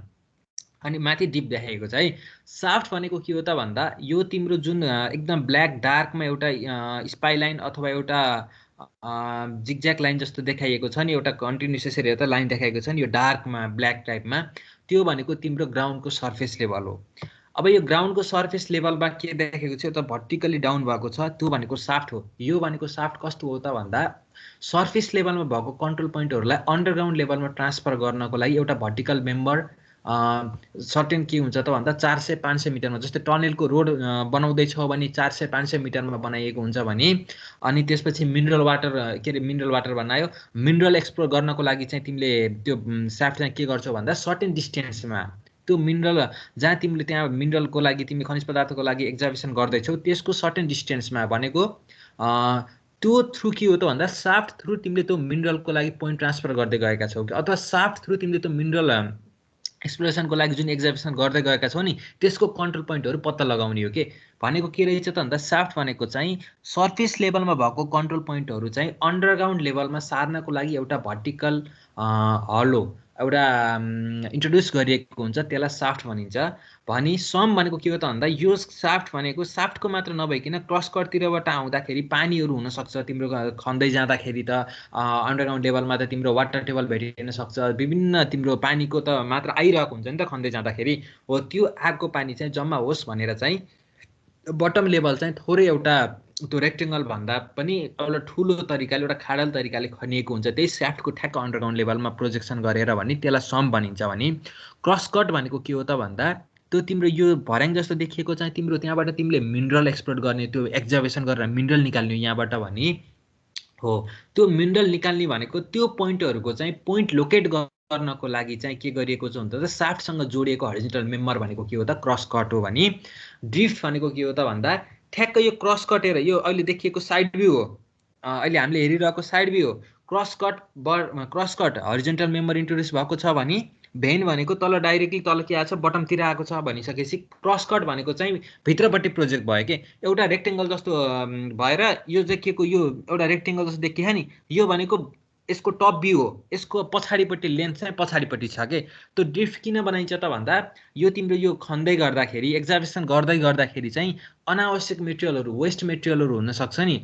अनि माथि डिप देखाइएको छ है। साफ्ट भनेको के हो त भन्दा यो तिम्रो जुन एकदम ब्ल्याक डार्कमा एउटा स्पाई लाइन अथवा एउटा जिगज्याग लाइन जस्तो देखाइएको छ नि, एउटा कन्टिन्युस यसरी एउटा लाइन देखाइएको छ नि यो डार्कमा ब्ल्याक टाइपमा, त्यो भनेको तिम्रो ग्राउन्डको सर्फेस लेभल हो। अब यो ग्राउन्डको सर्फेस लेभलमा के देखेको छ, एउटा भर्टिकली डाउन भएको छ, त्यो भनेको साफ्ट हो। यो भनेको साफ्ट कस्तो हो त भन्दा सर्फेस लेभलमा भएको कन्ट्रोल पोइन्टहरूलाई अन्डरग्राउन्ड लेभलमा ट्रान्सफर गर्नको लागि एउटा भर्टिकल मेम्बर सर्टेन के हुन्छ त भन्दा 400-500 मिटरमा, जस्तै टनेलको रोड बनाउँदैछ भने 400-500 मिटरमा बनाइएको हुन्छ भने, अनि त्यसपछि मिनरल वाटर बनायो, मिनरल एक्सप्लोर गर्नको लागि चाहिँ तिमीले त्यो साफ्ट चाहिँ के गर्छौ भन्दा सर्टेन डिस्टेन्समा त्यो मिनरल जहाँ तिमीले त्यहाँ मिनरलको लागि तिमी खनिज पदार्थको लागि एक्जाभिसन गर्दैछौ त्यसको सर्टेन डिस्टेन्समा भनेको त्यो थ्रु के हो त भन्दा साफ्ट थ्रु तिमीले त्यो मिनरलको लागि पोइन्ट ट्रान्सफर गर्दै गएका छौ कि, अथवा साफ्ट थ्रु तिमीले त्यो मिनरल एक्सप्लोरेसनको लागि जुन एक्जाभिसन गर्दै गएका छौ नि त्यसको कन्ट्रोल पोइन्टहरू पत्ता लगाउने हो के। भनेको के रहेछ त भन्दा साफ्ट भनेको चाहिँ सर्फेस लेभलमा भएको कन्ट्रोल पोइन्टहरू चाहिँ अन्डरग्राउन्ड लेभलमा सार्नको लागि एउटा भर्टिकल हलो एउटा इन्ट्रोड्युस गरिएको हुन्छ, त्यसलाई साफ्ट भनिन्छ। भनी सम भनेको के हो त भन्दा यो साफ्ट भनेको साफ्टको मात्र नभइकन क्रस कटतिरबाट आउँदाखेरि पानीहरू हुनसक्छ, तिम्रो खन्दै जाँदाखेरि त अन्डरग्राउन्ड लेभलमा त तिम्रो वाटर टेबल भेटिन सक्छ, विभिन्न तिम्रो पानीको त मात्र आइरहेको हुन्छ नि त खन्दै जाँदाखेरि, हो त्यो आएको पानी चाहिँ जम्मा होस् भनेर चाहिँ बटम लेभल चाहिँ थोरै एउटा त्यो रेक्टेङ्गल भन्दा पनि एउटा ठुलो तरिकाले एउटा खाडल तरिकाले खनिएको हुन्छ, त्यही स्याफ्टको ठ्याक्क अन्डरग्राउन्ड लेभलमा प्रोजेक्सन गरेर भने त्यसलाई सम भनिन्छ। भने क्रस कट भनेको के हो त भन्दा त्यो तिम्रो यो भर्याङ जस्तो देखिएको चाहिँ तिम्रो त्यहाँबाट तिमीले मिनरल एक्सप्लोर गर्ने, त्यो एक्जाभिसन गरेर मिनरल निकाल्ने यहाँबाट भने हो, त्यो मिनरल निकाल्ने भनेको त्यो पोइन्टहरूको चाहिँ पोइन्ट लोकेट गर्नको लागि चाहिँ के गरिएको छ हुन्छ त साफ्टसँग जोडिएको हरिजन्टल मेम्बर भनेको के हो त क्रस कट हो। भने ड्रिफ्ट भनेको के हो त भन्दा ठ्याक्क यो क्रस कटेर यो अहिले देखिएको साइड भ्यू हो, अहिले हामीले हेरिरहेको साइड भ्यू हो। Cross cut horizontal member introduce भएको छ भने भेन भनेको तल डाइरेक्टली तल के आएको छ बटमतिर आएको छ भनिसकेपछि क्रस कट भनेको चाहिँ भित्रपट्टि प्रोजेक्ट भयो कि, एउटा रेक्टेङ्गल जस्तो भएर यो देखिएको यो एउटा रेक्टेङ्गल जस्तो देखियो नि, यो भनेको यसको टप भ्यू हो, यसको पछाडिपट्टि लेन्थ चाहिँ पछाडिपट्टि छ के। त्यो ड्रिफ्ट किन बनाइन्छ त भन्दा यो तिम्रो यो खन्दै गर्दाखेरि एक्जाभिसन गर्दै गर्दाखेरि चाहिँ अनावश्यक मेटेरियलहरू वेस्ट मेटेरियलहरू हुनसक्छ नि,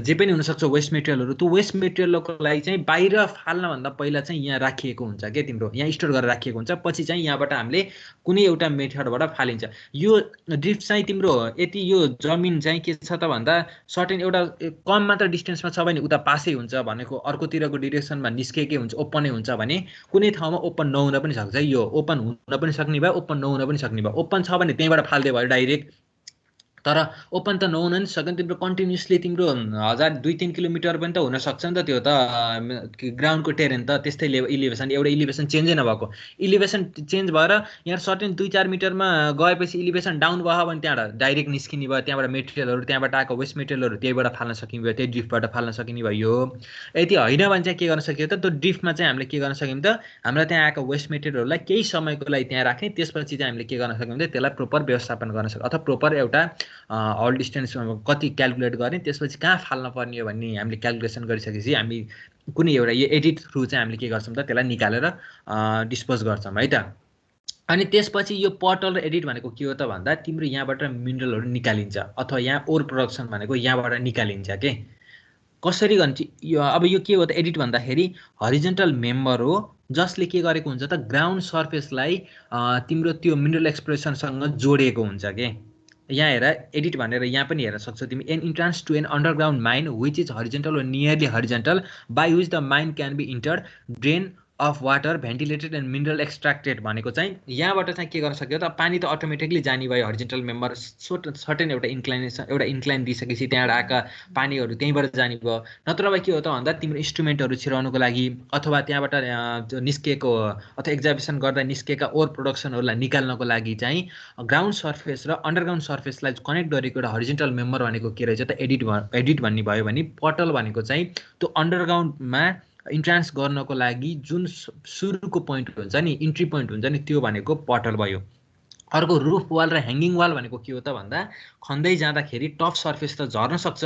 जे पनि हुनसक्छ वेस्ट मेटेरियलहरू, त्यो वेस्ट मेटेरियलको लागि चाहिँ बाहिर फाल्नभन्दा पहिला चाहिँ यहाँ राखिएको हुन्छ क्या, तिम्रो यहाँ स्टोर गरेर राखिएको हुन्छ, पछि चाहिँ यहाँबाट हामीले कुनै एउटा मेथडबाट फालिन्छ। यो ड्रिफ्ट चाहिँ तिम्रो यति यो जमिन चाहिँ के छ त भन्दा सर्टेन एउटा कम मात्र डिस्टेन्समा छ भने उता पासै हुन्छ, भनेको अर्कोतिरको डिरेक्सनमा निस्केकै हुन्छ, ओपनै हुन्छ भने कुनै ठाउँमा ओपन नहुन पनि सक्छ, यो ओपन हुन पनि सक्ने भयो ओपन नहुन पनि सक्ने भयो। ओपन छ भने त्यहीँबाट फाल्दै भयो डाइरेक्ट, तर ओपन त नहुन नि सक्दैन तिम्रो कन्टिन्युसली तिम्रो 1000-2-3 किलोमिटर पनि त हुन सक्छ नि त त्यो त ग्राउन्डको टेरेन त त्यस्तै इलिभेसन एउटा इलिभेसन चेन्जै नभएको इलिभेसन चेन्ज भएर यहाँ सर्टेन 2-4 मिटरमा गएपछि इलिभेसन डाउन भयो भने त्यहाँबाट डाइरेक्ट निस्किने भयो त्यहाँबाट मेटेरियलहरू त्यहाँबाट आएको वेस्ट मेटेरियलहरू त्यहीबाट फाल्न सकिने भयो त्यही ड्रिफ्टबाट फाल्न सकिने भयो यदि होइन भने चाहिँ के गर्न सकियो त त्यो ड्रिफ्टमा चाहिँ हामीले के गर्न सक्यौँ त हाम्रो त्यहाँ आएको वेस्ट मेटेरियलहरूलाई केही समयको लागि त्यहाँ राख्ने त्यसपछि चाहिँ हामीले के गर्न सक्यौँ त त्यसलाई प्रोपर व्यवस्थापन गर्न सक्यौँ अथवा प्रोपर एउटा हल डिस्टेन्स कति क्यालकुलेट गर्ने त्यसपछि कहाँ फाल्न पर्ने हो भन्ने हामीले क्यालकुलेसन गरिसकेपछि हामी कुनै एउटा यो एडिट थ्रु चाहिँ हामीले के गर्छौँ त त्यसलाई निकालेर डिस्पोज गर्छौँ है त अनि त्यसपछि यो पर्टल र एडिट भनेको के हो त भन्दा तिम्रो यहाँबाट मिनरलहरू निकालिन्छ अथवा यहाँ ओर प्रोडक्सन भनेको यहाँबाट निकालिन्छ के कसरी गर्छ यो अब यो के हो त एडिट भन्दाखेरि हरिजेन्टल मेम्बर हो जसले के गरेको हुन्छ त ग्राउन्ड सर्फेसलाई तिम्रो त्यो मिनरल एक्सप्रेसनसँग जोडिएको हुन्छ के यहाँ हेर एडिट भनेर यहाँ पनि हेर्न सक्छौ तिमी an entrance to an underground mine which is horizontal or nearly horizontal by which the mine can be entered drain of water ventilated and mineral extracted भनेको चाहिँ यहाँबाट चाहिँ के गर्न सक्यो त पानी त अटोमेटिकली जाने भयो हरिजेन्टल मेम्बर सर्टेन एउटा इन्क्लाइन दिइसकेपछि त्यहाँबाट आएका पानीहरू त्यहीँबाट जाने भयो नत्र के हो त भन्दा तिम्रो इन्स्ट्रुमेन्टहरू छिराउनुको लागि अथवा त्यहाँबाट निस्किएको अथवा एक्जाबिसन गर्दा निस्केका ओर प्रोडक्सनहरूलाई निकाल्नको लागि चाहिँ ग्राउन्ड सर्फेस र अन्डरग्राउन्ड सर्फेसलाई कनेक्ट गरेको एउटा हरिजेन्टल मेम्बर भनेको के रहेछ त एडिट भन्ने भयो भने पर्टल भनेको चाहिँ त्यो अन्डरग्राउन्डमा इन्ट्रान्स गर्नको लागि जुन सुरुको पोइन्ट हुन्छ नि इन्ट्री पोइन्ट हुन्छ नि त्यो भनेको पर्टल भयो अर्को रुफ वाल र ह्याङ्गिङ वाल भनेको के हो त भन्दा खन्दै जाँदाखेरि टफ सर्फेस त झर्न सक्छ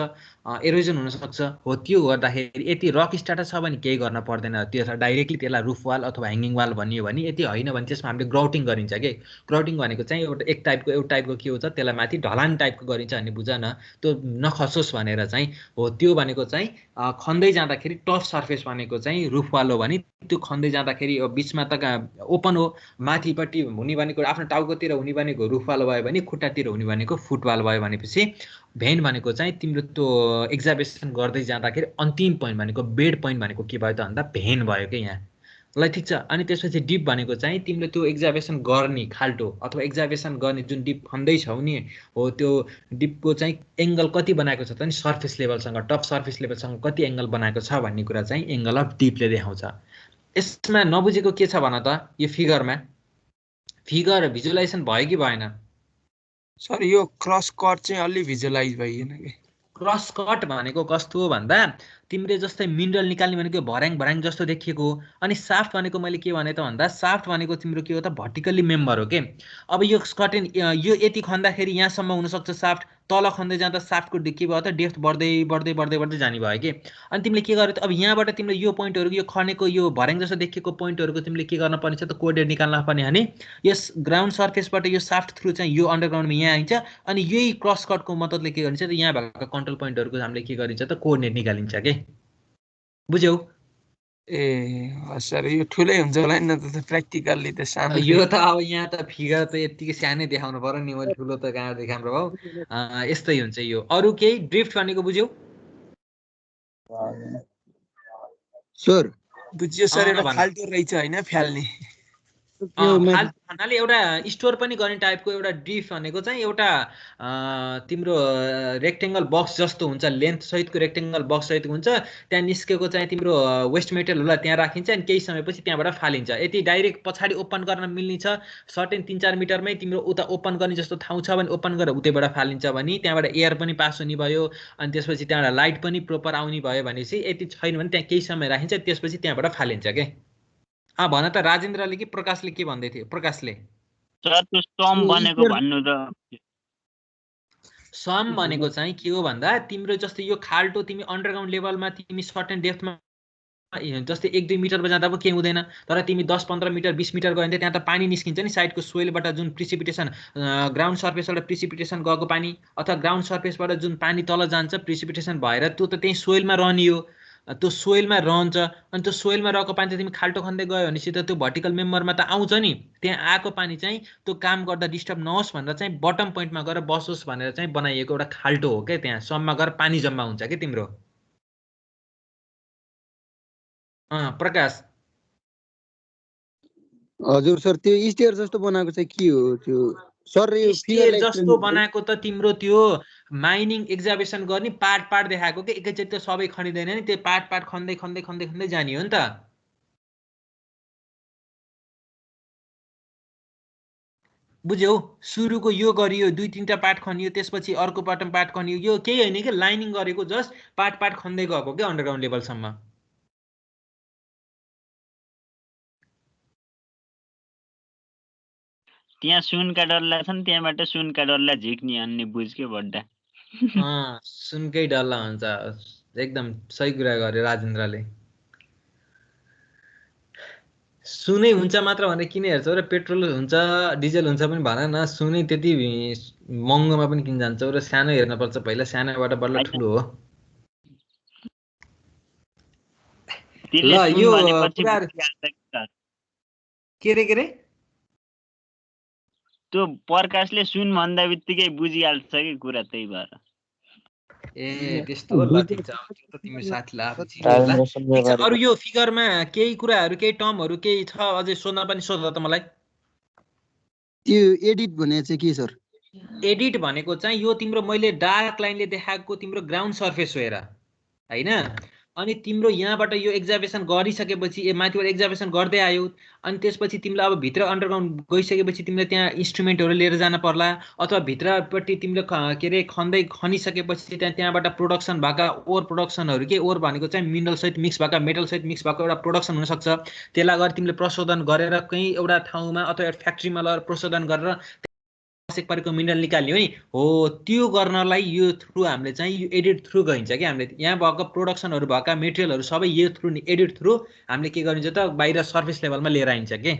एरोजन हुनसक्छ हो त्यो गर्दाखेरि यति रक स्ट्याटस छ भने केही गर्न पर्दैन त्यो डाइरेक्टली त्यसलाई रुफ वाल अथवा ह्याङ्गिङ वाल भनियो भने यति होइन भने त्यसमा हामीले ग्राउटिङ गरिन्छ के ग्राउटिङ भनेको चाहिँ एउटा एउटा टाइपको के हुन्छ त्यसलाई माथि ढलान टाइपको गरिन्छ भन्ने बुझ न त्यो नखसोस् भनेर चाहिँ हो त्यो भनेको चाहिँ खन्दै जाँदाखेरि टफ सर्फेस भनेको चाहिँ रुफ वाल हो भने त्यो खन्दै जाँदाखेरि बिचमा त ओपन हो माथिपट्टि हुने भनेको आफ्नो टाउकोतिर हुने भनेको रुफवाल भयो भने खुट्टातिर हुने भनेको फुटवाल भयो भनेपछि भेन भनेको चाहिँ तिम्रो त्यो एक्जाबिसन गर्दै जाँदाखेरि अन्तिम पोइन्ट भनेको बेड पोइन्ट भनेको के भयो त भन्दा भेन भयो कि यहाँ ल ठिक छ अनि त्यसपछि डिप भनेको चाहिँ तिमीले त्यो एक्जाबिसन गर्ने खाल्टो अथवा एक्जाबिसन गर्ने जुन डिप खन्दैछौ नि हो त्यो डिपको चाहिँ एङ्गल कति बनाएको छ त नि सर्फेस लेभलसँग टप सर्फेस लेभलसँग कति एङ्गल बनाएको छ भन्ने कुरा चाहिँ एङ्गल अफ डिपले देखाउँछ यसमा नबुझेको के छ भन त यो फिगरमा फिगर भिजुअलाइजेसन भयो कि भएन सर यो क्रस कट चाहिँ अलि भिजुअलाइज भइएन के क्रस कट भनेको कस्तो हो भन्दा तिमीले जस्तै मिनरल निकाल्ने भनेको भर्याङ भर्याङ जस्तो देखिएको अनि साफ्ट भनेको मैले के भने त भन्दा साफ्ट भनेको तिम्रो के हो त भर्टिकल्ली मेम्बर हो के अब यो स्कर्टेन यो यति खन्दाखेरि यहाँसम्म हुनसक्छ साफ्ट तल खन्दै जाँदा साफ्टको के भयो त डेप्थ बढ्दै बढ्दै बढ्दै बढ्दै जाने भयो कि अनि तिमीले के गर्यो त अब यहाँबाट तिमीले यो पोइन्टहरू यो खनेको यो भर्याङ जस्तो देखिएको पोइन्टहरूको तिमीले के गर्न पर्ने छ त कोर्डिनेट निकाल्न पर्ने भने यस ग्राउन्ड सर्फेसबाट यो साफ्ट थ्रु चाहिँ यो अन्डरग्राउन्डमा यहाँ आइन्छ अनि यही क्रस कटको मतलबले के गरिन्छ त यहाँ भएको कन्ट्रोल पोइन्टहरूको हामीले के गरिन्छ त कोर्डिनेट निकालिन्छ के बुझ्यौ ए सर यो ठुलै हुन्छ होला नि त प्र्याक्टिकल्ली त सानो यो त अब यहाँ त फिगर त यतिकै सानै देखाउनु पर्यो नि मैले ठुलो त कहाँ देखाउँ प्रभाव यस्तै हुन्छ यो अरू केही ड्रिफ्ट भनेको बुझ्यौ सर बुझ्यो सर एउटा फाल्टो रहेछ हैन फ्याल्ने भन्नाले एउटा स्टोर पनि गर्ने टाइपको एउटा ड्रिफ्ट भनेको चाहिँ एउटा तिम्रो रेक्टेङ्गल बक्स जस्तो हुन्छ लेन्थ सहितको रेक्टेङ्गल बक्स सहितको हुन्छ त्यहाँ निस्केको चाहिँ तिम्रो वेस्ट मेटेरियलहरूलाई त्यहाँ राखिन्छ अनि केही समयपछि त्यहाँबाट फालिन्छ यदि डाइरेक्ट पछाडि ओपन गर्न मिल्ने छ सर्टेन 3-4 मिटरमै तिम्रो उता ओपन गर्ने जस्तो ठाउँ छ भने ओपन गरेर उतैबाट फालिन्छ भने त्यहाँबाट एयर पनि पास हुने भयो अनि त्यसपछि त्यहाँबाट लाइट पनि प्रोपर आउने भयो भनेपछि यति छैन भने त्यहाँ केही समय राखिन्छ त्यसपछि त्यहाँबाट फालिन्छ के भन त राजेन्द्रले कि प्रकाशले के भन्दै थियो प्रकाशले सर त्यो सम भनेको भन्नु त सम भनेको चाहिँ के हो भन्दा तिम्रो जस्तै यो खाल्टो तिमी अन्डरग्राउन्ड लेभलमा तिमी सर्टेन डेप्थमा जस्तै 1-2 मिटरमा जाँदा पो केही हुँदैन तर तिमी 10-15 मिटर 20 मिटर गयो भने त्यहाँ त पानी निस्किन्छ नि साइडको सोइलबाट जुन प्रिसिपिटेसन ग्राउन्ड सर्फेसबाट प्रिसिपिटेसन गएको पानी अथवा ग्राउन्ड सर्फेसबाट जुन पानी तल जान्छ प्रिसिपिटेसन भएर त्यो त त्यही सोइलमा रहने हो त्यो सोइलमा रहन्छ अनि त्यो सोइलमा रहेको पानी चाहिँ तिमी खाल्टो खन्दै गयो भनेपछि त त्यो भर्टिकल मेम्बरमा त आउँछ नि त्यहाँ आएको पानी चाहिँ त्यो काम गर्दा डिस्टर्ब नहोस् भनेर चाहिँ बटम पोइन्टमा गएर बसोस् भनेर चाहिँ बनाइएको एउटा खाल्टो हो क्या त्यहाँ सम्ममा गएर पानी जम्मा हुन्छ कि तिम्रो प्रकाश हजुर सर त्यो स्टेयर जस्तो बनाएको चाहिँ के हो त्यो सर यो स्टेयर फिगरलाई जस्तो बनाएको त तिम्रो त्यो माइनिङ एक्जाबिसन गर्ने पार्ट पार्ट देखाएको के एकैचोटि त सबै खनिँदैन नि त्यो पार्ट पार्ट खन्दै खन्दै खन्दै खन्दै जाने हो नि त बुझ्यौ सुरुको यो गरियो 2-3टा पार्ट खनियो त्यसपछि अर्को पार्ट खनियो यो केही होइन कि लाइनिङ गरेको जस्ट पार्ट पार्ट खन्दै गएको के अन्डरग्राउन्ड लेभलसम्म त्यहाँ सुनका डल्ला छन् त्यहाँबाट सुनका डल्ला झिक्ने अन्ने बुझ के बड्डा सुनकै डल्ला हुन्छ एकदम सही कुरा गर्यो राजेन्द्रले सुनै हुन्छ मात्र भनेर किन हेर्छौ र पेट्रोल हुन्छ डिजल हुन्छ पनि भन न सुनै त्यति महँगोमा पनि किन जान्छौ र सानो हेर्नुपर्छ पहिला सानोबाट बल्ल ठुलो हो त्यसले ल सुन यो भनेपछि कुराहरु बुझिहाल्छ कि सर। के रे त्यो प्रकाशले सुन भन्दा बित्तिकै बुझिहाल्छ कि कुरा त्यही भएर ए त्यस्तो हो ल ठिक छ अब त्यो त तिम्रो साथीलाई आफै छिर्ला ठिक छ अरु यो फिगरमा केही कुराहरु केही टर्महरु केही छ अझै सोध्न पनि सोध त मलाई त्यो एडिट भने चाहिँ के सर एडिट भनेको चाहिँ यो तिम्रो मैले डार्क लाइनले देखाएको तिम्रो ग्राउन्ड सर्फेस हो हेर हैन अनि तिम्रो यहाँबाट यो एक्जाबिसन गरिसकेपछि माथिबाट एक्जाबिसन गर्दै आयो अनि त्यसपछि तिमीले अब भित्र अन्डरग्राउन्ड गइसकेपछि तिमीले त्यहाँ इन्स्ट्रुमेन्टहरु लिएर जान पर्ला अथवा भित्रपट्टि तिमीले के रे खनिसकेपछि त्यहाँबाट प्रोडक्सन भएका ओर प्रोडक्सनहरु के ओर भनेको चाहिँ मिनरल सहित मिक्स भएका मेटल सहित मिक्स भएको एउटा प्रोडक्सन हुन सक्छ त्यसलाई गरी तिमीले प्रशोधन गरेर कहीं एउटा ठाउँमा अथवा फ्याक्ट्रीमा लगेर प्रशोधन गरेर आवश्यक परेको मिनरल निकाल्ने हो नि हो त्यो गर्नलाई यो थ्रु हामीले चाहिँ यो एडिट थ्रु गइन्छ कि हामीले यहाँ भएको प्रोडक्सनहरु भएका मेटेरियलहरु सबै यो थ्रु एडिट थ्रु हामीले के गरिन्छ त बाहिर सर्फेस लेभलमा लिएर आइन्छ के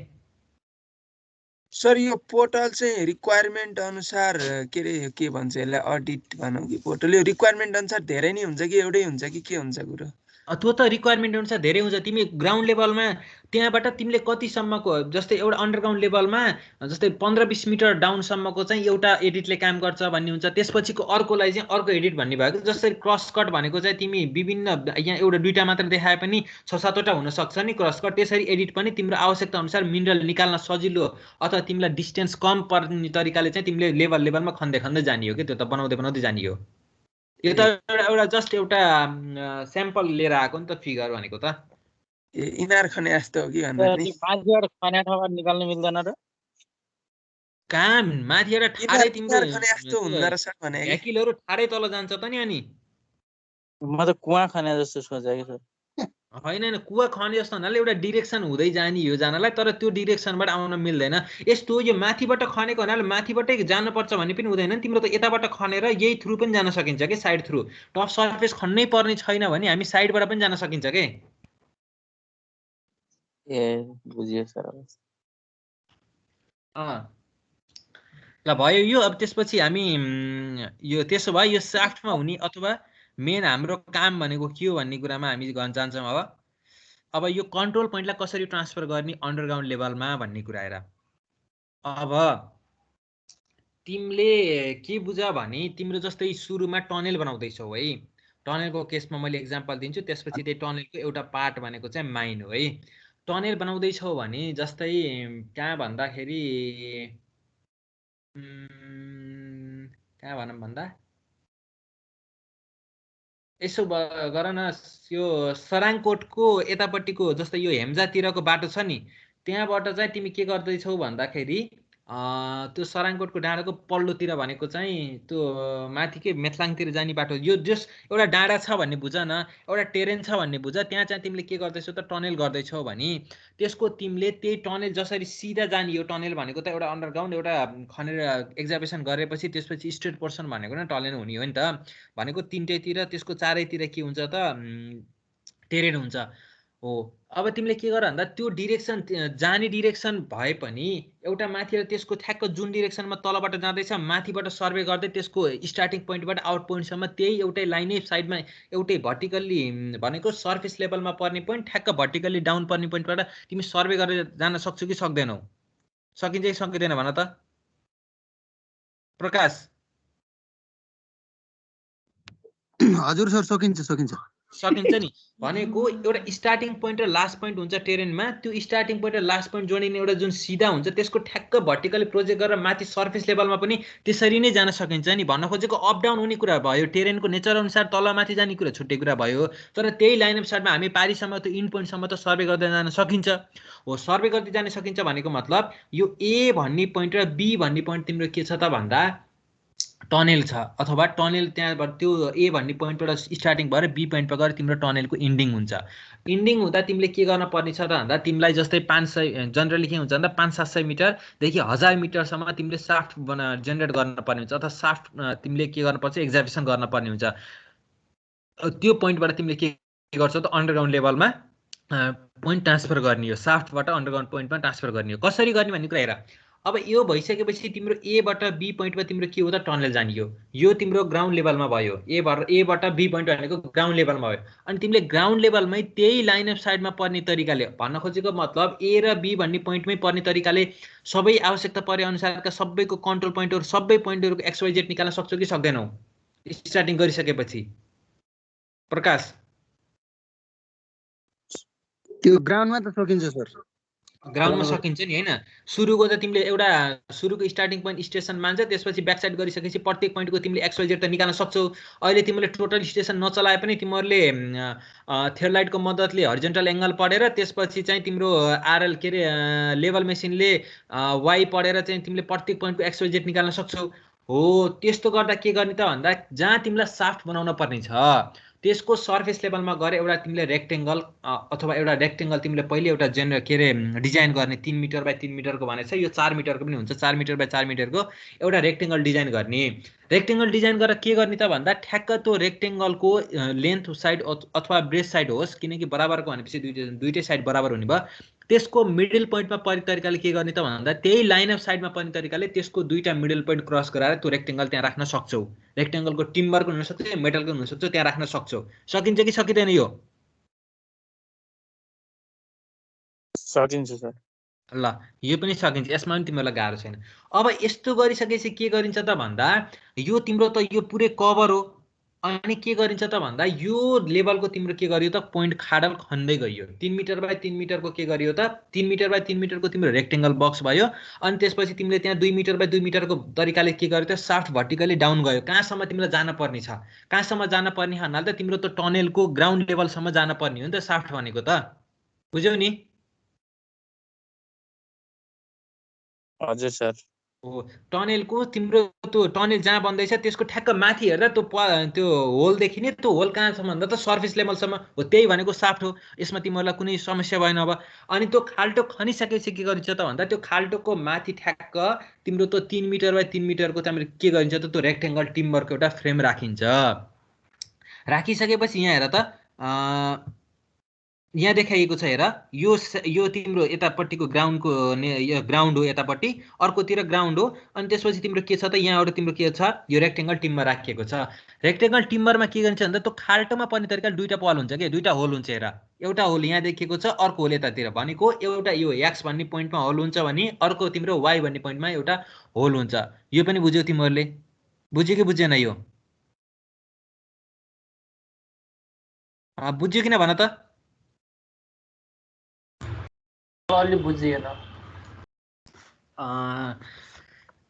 सर यो पोर्टल चाहिँ रिक्वायरमेन्ट अनुसार के रे के भन्छ यसलाई अडिट भनौँ कि पोर्टल यो रिक्वायरमेन्ट अनुसार धेरै नै हुन्छ कि एउटै हुन्छ कि के हुन्छ कुरो त्यो त रिक्वायरमेन्ट अनुसार धेरै हुन्छ तिमी ग्राउन्ड लेभलमा त्यहाँबाट तिमीले कतिसम्मको जस्तै एउटा अन्डरग्राउन्ड लेभलमा जस्तै 15-20 मिटर डाउनसम्मको चाहिँ एउटा एडिटले काम गर्छ भन्ने हुन्छ त्यसपछिको अर्कोलाई चाहिँ अर्को एडिट भन्ने भएको जस्तै क्रस कट भनेको चाहिँ तिमी विभिन्न यहाँ एउटा दुईटा मात्र देखाए पनि 6-7 वटा हुन सक्छ नि क्रस कट त्यसरी एडिट पनि तिम्रो आवश्यकता अनुसार मिनरल निकाल्न सजिलो अथवा तिमीलाई डिस्टेन्स कम पर्ने तरिकाले चाहिँ तिमीले लेभलमा खन्दै खन्दै जाने हो कि त्यो त बनाउँदै जाने हो यो त एउटा जस्ट एउटा स्याम्पल लिएर आएको नि त फिगर भनेको त ए इनार खने जस्तो हो कि भन्दा नि माथिबाट खने ठाउँबाट निकाल्न मिल्दैन र काम माथिबाट ठाडै तिम्रो इनार खने जस्तो हुन्न र सर भने कि भ्याकिलहरु ठाडै तल जान्छ त नि अनि म त कुवा खने जस्तो सोचेको छु हैन कुवा खने जस्तो हुनाले एउटा डिरेक्सन हुँदै जाने हो जानलाई तर त्यो डिरेक्सनबाट आउन मिल्दैन यस्तो यो माथिबाट खनेको हुनाले माथिबाटै जानुपर्छ भन्ने पनि हुँदैन तिम्रो त यताबाट खनेर यही थ्रु पनि जान सकिन्छ के साइड थ्रु टप सर्फेस खन्नै पर्ने छैन भने हामी साइडबाट पनि जान सकिन्छ के ए बुझियो सर ल भयो यो अब त्यसपछि हामी यो त्यसो भए यो साफ्टमा हुने अथवा मेन हाम्रो काम भनेको के हो भन्ने कुरामा हामी जान्छौँ अब यो कन्ट्रोल पोइन्टलाई कसरी ट्रान्सफर गर्ने अन्डरग्राउन्ड लेभलमा भन्ने कुरा हेर अब तिमीले के बुझ भने तिम्रो जस्तै सुरुमा टनल बनाउँदैछौ है टनलको केसमा मैले एक्जाम्पल दिन्छु त्यसपछि त्यही टनलको एउटा पार्ट भनेको चाहिँ माइन हो है टनल बनाउँदैछौ भने जस्तै कहाँ भन्दाखेरि कहाँ भनौँ भन्दा यसो गर न यो सराङकोटको यतापट्टिको जस्तै यो हेम्जातिरको बाटो छ नि त्यहाँबाट चाहिँ तिमी के गर्दैछौ भन्दाखेरि त्यो सराङकोटको डाँडाको पल्लोतिर भनेको चाहिँ त्यो माथिकै मेथलाङतिर जाने बाटो यो जस एउटा डाँडा छ भन्ने बुझ न एउटा टेरेन छ भन्ने बुझ त्यहाँ चाहिँ तिमीले के गर्दैछौ त टनल गर्दैछौ भने त्यसको तिमीले त्यही टनल जसरी सिधा जाने यो टनल भनेको त एउटा अन्डरग्राउन्ड एउटा खनेर एक्जाबिसन गरेपछि त्यसपछि स्ट्रेट पोर्सन भनेको न टनल हुने हो नि त भनेको तीनटैतिर त्यसको चारैतिर के हुन्छ त टेरेन हुन्छ हो अब तिमीले के गर भन्दा त्यो डिरेक्सन जाने डिरेक्सन भए पनि एउटा माथि त्यसको ठ्याक्क जुन डिरेक्सनमा तलबाट जाँदैछ माथिबाट सर्वे गर्दै त्यसको स्टार्टिङ पोइन्टबाट आउट पोइन्टसम्म त्यही एउटै लाइनै साइडमा एउटै भर्टिकल्ली भनेको सर्फेस लेभलमा पर्ने पोइन्ट ठ्याक्क भर्टिकल्ली डाउन पर्ने पोइन्टबाट तिमी सर्वे गरेर जान सक्छौ कि सक्दैनौ सकिन्छ कि सकिँदैन भन त प्रकाश हजुर सर सकिन्छ सकिन्छ नि भनेको एउटा स्टार्टिङ पोइन्ट र लास्ट पोइन्ट हुन्छ टेरेनमा त्यो स्टार्टिङ पोइन्ट र लास्ट पोइन्ट जोडिने एउटा जुन सिधा हुन्छ त्यसको ठ्याक्क भर्टिकली प्रोजेक्ट गरेर माथि सर्फेस लेभलमा पनि त्यसरी नै जान सकिन्छ नि भन्न खोजेको अप डाउन हुने कुरा भयो टेरेनको नेचर अनुसार तलमाथि जाने कुरा छुट्टै कुरा भयो तर त्यही लाइन अफ साइडमा हामी पारीसम्म त्यो इन पोइन्टसम्म त सर्वे गर्दै जान सकिन्छ हो सर्वे गर्दै जान सकिन्छ भनेको मतलब यो ए भन्ने पोइन्ट र बी भन्ने पोइन्ट तिम्रो के छ त भन्दा टनेल छ अथवा टनेल त्यहाँबाट त्यो ए भन्ने पोइन्टबाट स्टार्टिङ भएर बी पोइन्टमा गएर तिम्रो टनेलको इन्डिङ हुन्छ इन्डिङ हुँदा तिमीले के गर्न पर्ने छ त भन्दा तिमीलाई जस्तै 500 जनरली के हुन्छ भन्दा 500-700 मिटरदेखि 1000 मिटरसम्म तिमीले साफ्ट जेनेरेट गर्न पर्ने हुन्छ अथवा साफ्ट तिमीले के गर्नुपर्छ एक्जाभिसन गर्न पर्ने हुन्छ त्यो पोइन्टबाट तिमीले के गर्छौ त अन्डरग्राउन्ड लेभलमा पोइन्ट ट्रान्सफर गर्ने हो साफ्टबाट अन्डरग्राउन्ड पोइन्टमा ट्रान्सफर गर्ने हो कसरी गर्ने भन्ने कुरा हेर अब यो भइसकेपछि तिम्रो एबाट बी पोइन्टमा तिम्रो के हो त टनल जाने यो तिम्रो ग्राउन्ड लेभलमा भयो एबाट बी पोइन्ट भनेको ग्राउन्ड लेभलमा भयो अनि तिमीले ग्राउन्ड लेभलमै त्यही लाइन अफ साइडमा पर्ने तरिकाले भन्न खोजेको मतलब ए र बी भन्ने पोइन्टमै पर्ने तरिकाले सबै आवश्यकता परे अनुसारका सबैको कन्ट्रोल पोइन्टहरु सबै पोइन्टहरुको XYZ निकाल्न सक्छौ कि सक्दैनौ स्टार्टिङ गरिसकेपछि प्रकाश त्यो ग्राउन्डमा त सकिन्छ सर ग्राउन्डमा सकिन्छ नि हैन सुरुको त तिमीले एउटा सुरुको स्टार्टिङ पोइन्ट स्टेसन मान्छ त्यसपछि ब्याक साइड गरिसकेपछि प्रत्येक पोइन्टको तिमीले XYZ त निकाल्न सक्छौ अहिले तिमीले टोटल स्टेसन नचलाए पनि तिमीहरुले थेरलाइटको मद्दतले हरिजन्टल एंगल पढेर त्यसपछि चाहिँ तिम्रो आरएल के रे लेभल मेसिनले वाई पढेर चाहिँ तिमीले प्रत्येक पोइन्टको XYZ निकाल्न सक्छौ हो त्यस्तो गर्दा के गर्ने त भन्दा जहाँ तिमीलाई साफ्ट बनाउन पर्ने छ त्यसको सर्फेस लेभलमा गरे एउटा तिमीले रेक्टेंगल अथवा एउटा रेक्टेंगल तिमीले पहिले एउटा के रे डिजाइन गर्ने 3 मिटर बाइ 3 मिटरको भनेछ यो 4 मिटरको पनि हुन्छ 4 मिटर बाइ 4 मिटरको एउटा रेक्टेंगल डिजाइन गर्ने रेक्टेंगल डिजाइन गरेर के गर्ने त भन्दा ठ्याक्क त्यो रेक्टेंगलको लेन्थ साइड अथवा ब्रेथ साइड होस् किनकि बराबरको भनेपछि दुईटै साइड बराबर हुने भयो त्यसको मिडल पोइन्टमा पर्ने तरिकाले के गर्ने त भन्दा त्यही लाइन अफ साइडमा पर्ने तरिकाले त्यसको दुईटा मिडल पोइन्ट क्रस गराएर त्यो रेक्टेंगल त्यहाँ राख्न सक्छौ रेक्टेंगलको टिम्बरको हुन सक्छ मेटलको हुन सक्छ त्यहाँ राख्न सक्छौ सकिन्छ कि सकिदैन यो सकिन्छ सर ल यो पनि सकिन्छ यसमा पनि तिमीलाई गाह्रो छैन अब यस्तो गरिसकेपछि के गरिन्छ त भन्दा यो तिम्रो त यो पुरै कभर हो अनि के गरिन्छ त भन्दा यो लेभलको तिम्रो के गरियो त पोइन्ट खाडल खन्दै गयो 3 मिटर बाइ 3 मिटरको के गरियो त 3 मिटर बाइ 3 मिटरको तिम्रो रेक्टेंगल बक्स भयो अनि त्यसपछि तिमीले त्यहाँ 2 मिटर बाइ 2 मिटरको तरिकाले के गर्यो त साफ्ट भर्टिकली डाउन गयो कहाँसम्म तिमीलाई जान पर्ने छ कहाँसम्म जान पर्ने भन्नाले त तिम्रो त टनेलको ग्राउन्ड लेभलसम्म जान पर्ने हो नि त साफ्ट भनेको त बुझ्यौ नि हजुर सर हो टनेलको तिम्रो त्यो टनेल जहाँ बन्दैछ त्यसको ठ्याक्क माथि हेर्दा त्यो होल देखिने त्यो होल कहाँसम्म भन्दा त सर्फेस लेभलसम्म हो त्यही भनेको साफ्ट हो यसमा तिमीहरूलाई कुनै समस्या भएन अब अनि त्यो खाल्टो खनिसकेपछि के गरिन्छ त भन्दा त्यो खाल्टोको माथि ठ्याक्क तिम्रो त 3 मिटर बाइ 3 मिटरको तिम्रो के गरिन्छ त त्यो रेक्टेंगल टिम्बरको एउटा फ्रेम राखिन्छ राखिसकेपछि यहाँ हेर त यहाँ देखाइएको छ हेर यो तिम्रो यतापट्टिको ग्राउन्डको ग्राउन्ड हो यतापट्टि अर्कोतिर ग्राउन्ड हो अनि त्यसपछि तिम्रो के छ त यहाँबाट तिम्रो के छ यो रेक्टेंगल टिम्बर राखिएको छ रेक्टेंगल टिम्बरमा के गरिन्छ भन्दा त्यो खाल्टोमा पर्ने तरिकाले दुईटा पल हुन्छ के दुईटा होल हुन्छ हेर एउटा होल यहाँ देखिएको छ अर्को होल यतातिर भनेको एउटा यो x भन्ने पोइन्टमा होल हुन्छ भने अर्को तिम्रो y भन्ने पोइन्टमा एउटा होल हुन्छ यो पनि बुझ्यौ तिमीहरुले बुझ्यो कि बुझेन यो बुझ्यो किन भन त अलि बुझिएन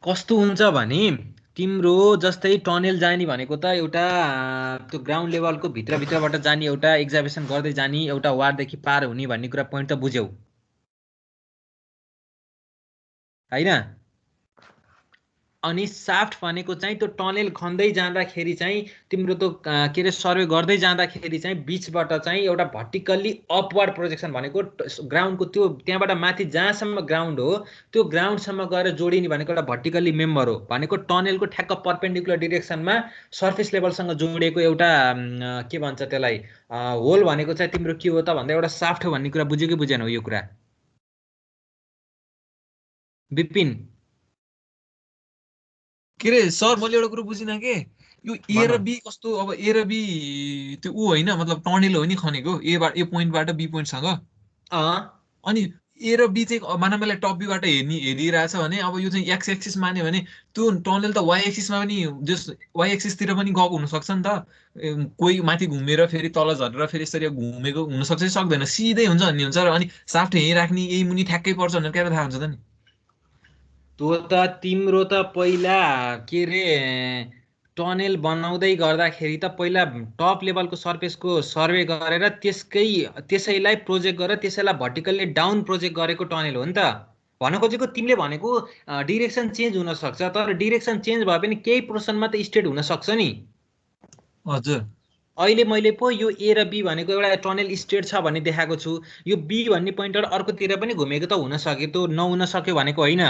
कस्तो हुन्छ भने तिम्रो जस्तै टनेल जाने भनेको त एउटा त्यो ग्राउन्ड लेभलको भित्रबाट जाने एउटा एक्जाभिसन गर्दै जाने एउटा वारदेखि पार हुने भन्ने कुरा पोइन्ट त बुझ्यौ हैन अनि साफ्ट भनेको चाहिँ त्यो टनेल खन्दै जाँदाखेरि चाहिँ तिम्रो त्यो के रे सर्वे गर्दै जाँदाखेरि चाहिँ बीचबाट चाहिँ एउटा भर्टिकल्ली अपवर्ड प्रोजेक्सन भनेको ग्राउन्डको त्यो त्यहाँबाट माथि जहाँसम्म ग्राउन्ड हो त्यो ग्राउन्डसम्म गएर जोडिने भनेको एउटा भर्टिकल्ली मेम्बर हो भनेको टनेलको ठ्याक्क परपेन्डिकुलर डिरेक्सनमा सर्फेस लेभलसँग जोडिएको एउटा के भन्छ त्यसलाई होल भनेको चाहिँ तिम्रो के हो त भन्दा एउटा साफ्ट हो भन्ने कुरा बुझ्यो कि बुझेनौ यो कुरा विपिन के रे सर मैले एउटा कुरो बुझिन के यो ए र बी कस्तो अब ए र बी त्यो उ हैन मतलब टर्नेल हो नि खनेको ए पोइन्टबाट बी पोइन्टसँग अनि ए र बी चाहिँ मानव मलाई टप भ्यूबाट हेरिरहेछ भने अब यो चाहिँ एक्स एक्सिस मान्यो भने त्यो टनल त वाइ एक्सिसमा पनि जस वाइ एक्सिसतिर पनि गएको हुनसक्छ नि त कोही माथि घुमेर फेरि तल झरेर फेरि यसरी घुमेको हुनसक्छ कि सक्दैन सिधै हुन्छ भन्ने हुन्छ र अनि साफ्ट यहीँ राख्ने यही मुनि ठ्याक्कै पर्छ भनेर क्या थाहा हुन्छ त नि त्यो त तिम्रो त पहिला के रे टनेल बनाउँदै गर्दाखेरि त पहिला टप लेभलको सर्फेसको सर्वे गरेर त्यसैलाई प्रोजेक्ट गरेर त्यसैलाई भर्टिकल्ली डाउन प्रोजेक्ट गरेको टनेल हो नि त भन्न खोजेको तिमीले भनेको डिरेक्सन चेन्ज हुन सक्छ तर डिरेक्सन चेन्ज भए पनि केही पोर्सनमा त स्ट्रेट हुन सक्छ नि हजुर अहिले मैले पो यो ए र बी भनेको एउटा टनेल स्ट्रेट छ भन्ने देखाएको छु यो बी भन्ने पोइन्टबाट अर्कोतिर पनि घुमेको त हुन सक्यो त्यो नहुन सक्यो भनेको होइन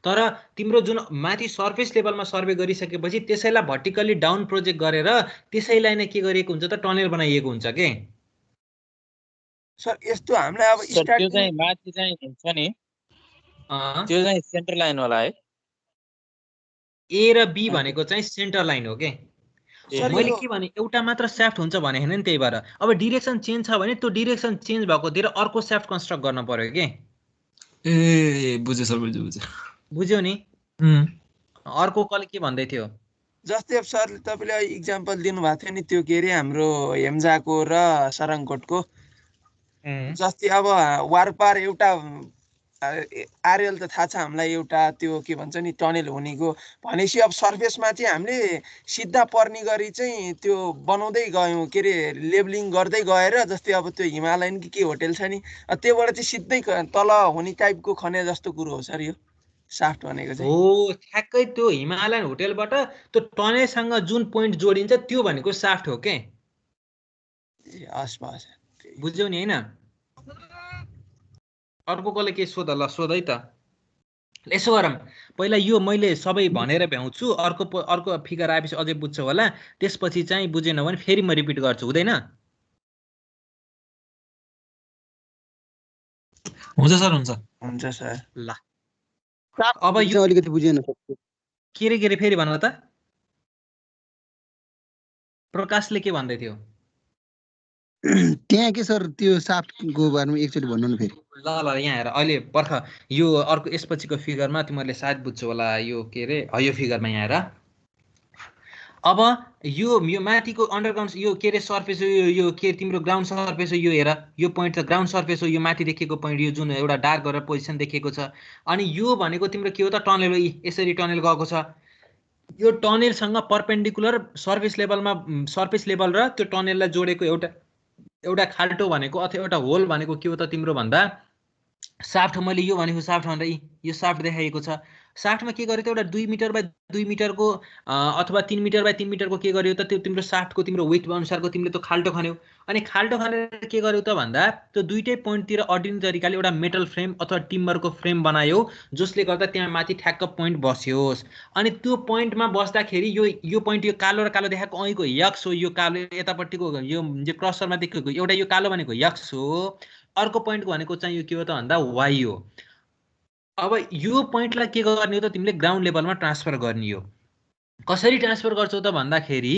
तर तिम्रो जुन माथि सर्फेस लेभलमा सर्वे गरिसकेपछि त्यसैलाई भर्टिकल्ली डाउन प्रोजेक्ट गरेर त्यसैलाई नै के गरिएको हुन्छ त टनेल बनाइएको हुन्छ के सर यस्तो हामीलाई अब सर त्यो स्टार्टिङ चाहिँ माथि चाहिँ हुन्छ नि त्यो चाहिँ सेन्टर लाइन होला है ए र बी भनेको चाहिँ सेन्टर लाइन हो के सर मैले यो के भने एउटा मात्र स्याफ्ट हुन्छ भने हैन नि त्यही भएर अब डिरेक्सन चेन्ज छ भने त्यो डिरेक्सन चेन्ज भएकोतिर अर्को स्याफ्ट कन्स्ट्रक्ट गर्न पर्यो के ए बुझेँ सर बुझेँ बुझ्यौ नि उम्, अर्को कल के भन्दै थियो जस्तै अब सर तपाईँले इक्जाम्पल दिनुभएको थियो नि त्यो के अरे हाम्रो हेम्जाको र सराङकोटको जस्तै अब वारपार एउटा आरएल त थाहा छ हामीलाई एउटा त्यो के भन्छ नि टनेल हुनेको भनेपछि अब सर्फेसमा चाहिँ हामीले सिधा पर्ने गरी चाहिँ त्यो बनाउँदै गयौँ के अरे लेबलिङ गर्दै गएर जस्तै अब त्यो हिमालयन के होटेल छ नि त्योबाट चाहिँ सिधै तल हुने टाइपको खने जस्तो कुरो हो सर यो साफ्ट भनेको चाहिँ हो ठ्याक्कै त्यो हिमालयन होटेलबाट त्यो टनेलसँग जुन पोइन्ट जोडिन्छ त्यो भनेको साफ्ट हो के ए हस् हस् बुझ्यौ नि हैन अर्को कसले के सोध ल सोध है त यसो गरौँ पहिला यो मैले सबै भनेर भ्याउँछु अर्को फिगर आएपछि अझै बुझ्छौ होला त्यसपछि चाहिँ बुझेन भने फेरि म रिपिट गर्छु हुँदैन हुन्छ सर हुन्छ हुन्छ सर ल अब यो अलिकति बुझेन के रे फेरि भन त प्रकाशले के भन्दै थियो त्यहाँ के सर त्यो साफ्टको बारेमा एकचोटि भन्नु न फेरि ल यहाँ हेर अहिले पर्ख यो अर्को यसपछिको फिगरमा तिमीहरूले सायद बुझ्छौ होला यो के रे यो फिगरमा यहाँ हेर अब यो माथिको अन्डरग्राउन्ड यो के रे सर्फेस हो यो के तिम्रो ग्राउन्ड सर्फेस हो यो हेर यो पोइन्ट त ग्राउन्ड सर्फेस हो यो माथि देखेको पोइन्ट यो जुन एउटा डार्क गरेर पोजिसन देखेको छ अनि यो भनेको तिम्रो के हो त टनेल हो यसरी टनेल गएको छ यो टनेलसँग परपेन्डिकुलर सर्फेस लेभल र त्यो टनेललाई जोडेको एउटा खाल्टो भनेको अथवा एउटा होल भनेको के हो त तिम्रो भन्दा साफ्ट मैले यो भनेको साफ्ट भनेर यो साफ्ट देखाइएको छ साफ्टमा के गर्यो त एउटा 2 मिटर बाइ 2 मिटरको अथवा 3 मिटर बाइ 3 मिटरको के गर्यो त त्यो तिम्रो साफ्टको तिम्रो वेट अनुसारको तिमीले त्यो खाल्टो खन्यौ अनि खाल्टो खनेर के गर्यो त भन्दा त्यो दुईटै पोइन्टतिर अर्डिनरी तरिकाले एउटा मेटल फ्रेम अथवा टिम्बरको फ्रेम बनायो जसले गर्दा त्यहाँ माथि ठ्याक्क पोइन्ट बस्योस् अनि त्यो पोइन्टमा बस्दाखेरि यो पोइन्ट यो कालो र कालो देखाएको ऐको यक्स हो यो कालो यतापट्टिको यो क्रसरमा देखेको एउटा यो कालो भनेको यक्स हो अर्को पोइन्ट भनेको चाहिँ यो के हो त भन्दा वाइ हो अब यो पोइन्टलाई के गर्ने हो त तिमीले ग्राउन्ड लेभलमा ट्रान्सफर गर्ने हो कसरी ट्रान्सफर गर्छौ त भन्दाखेरि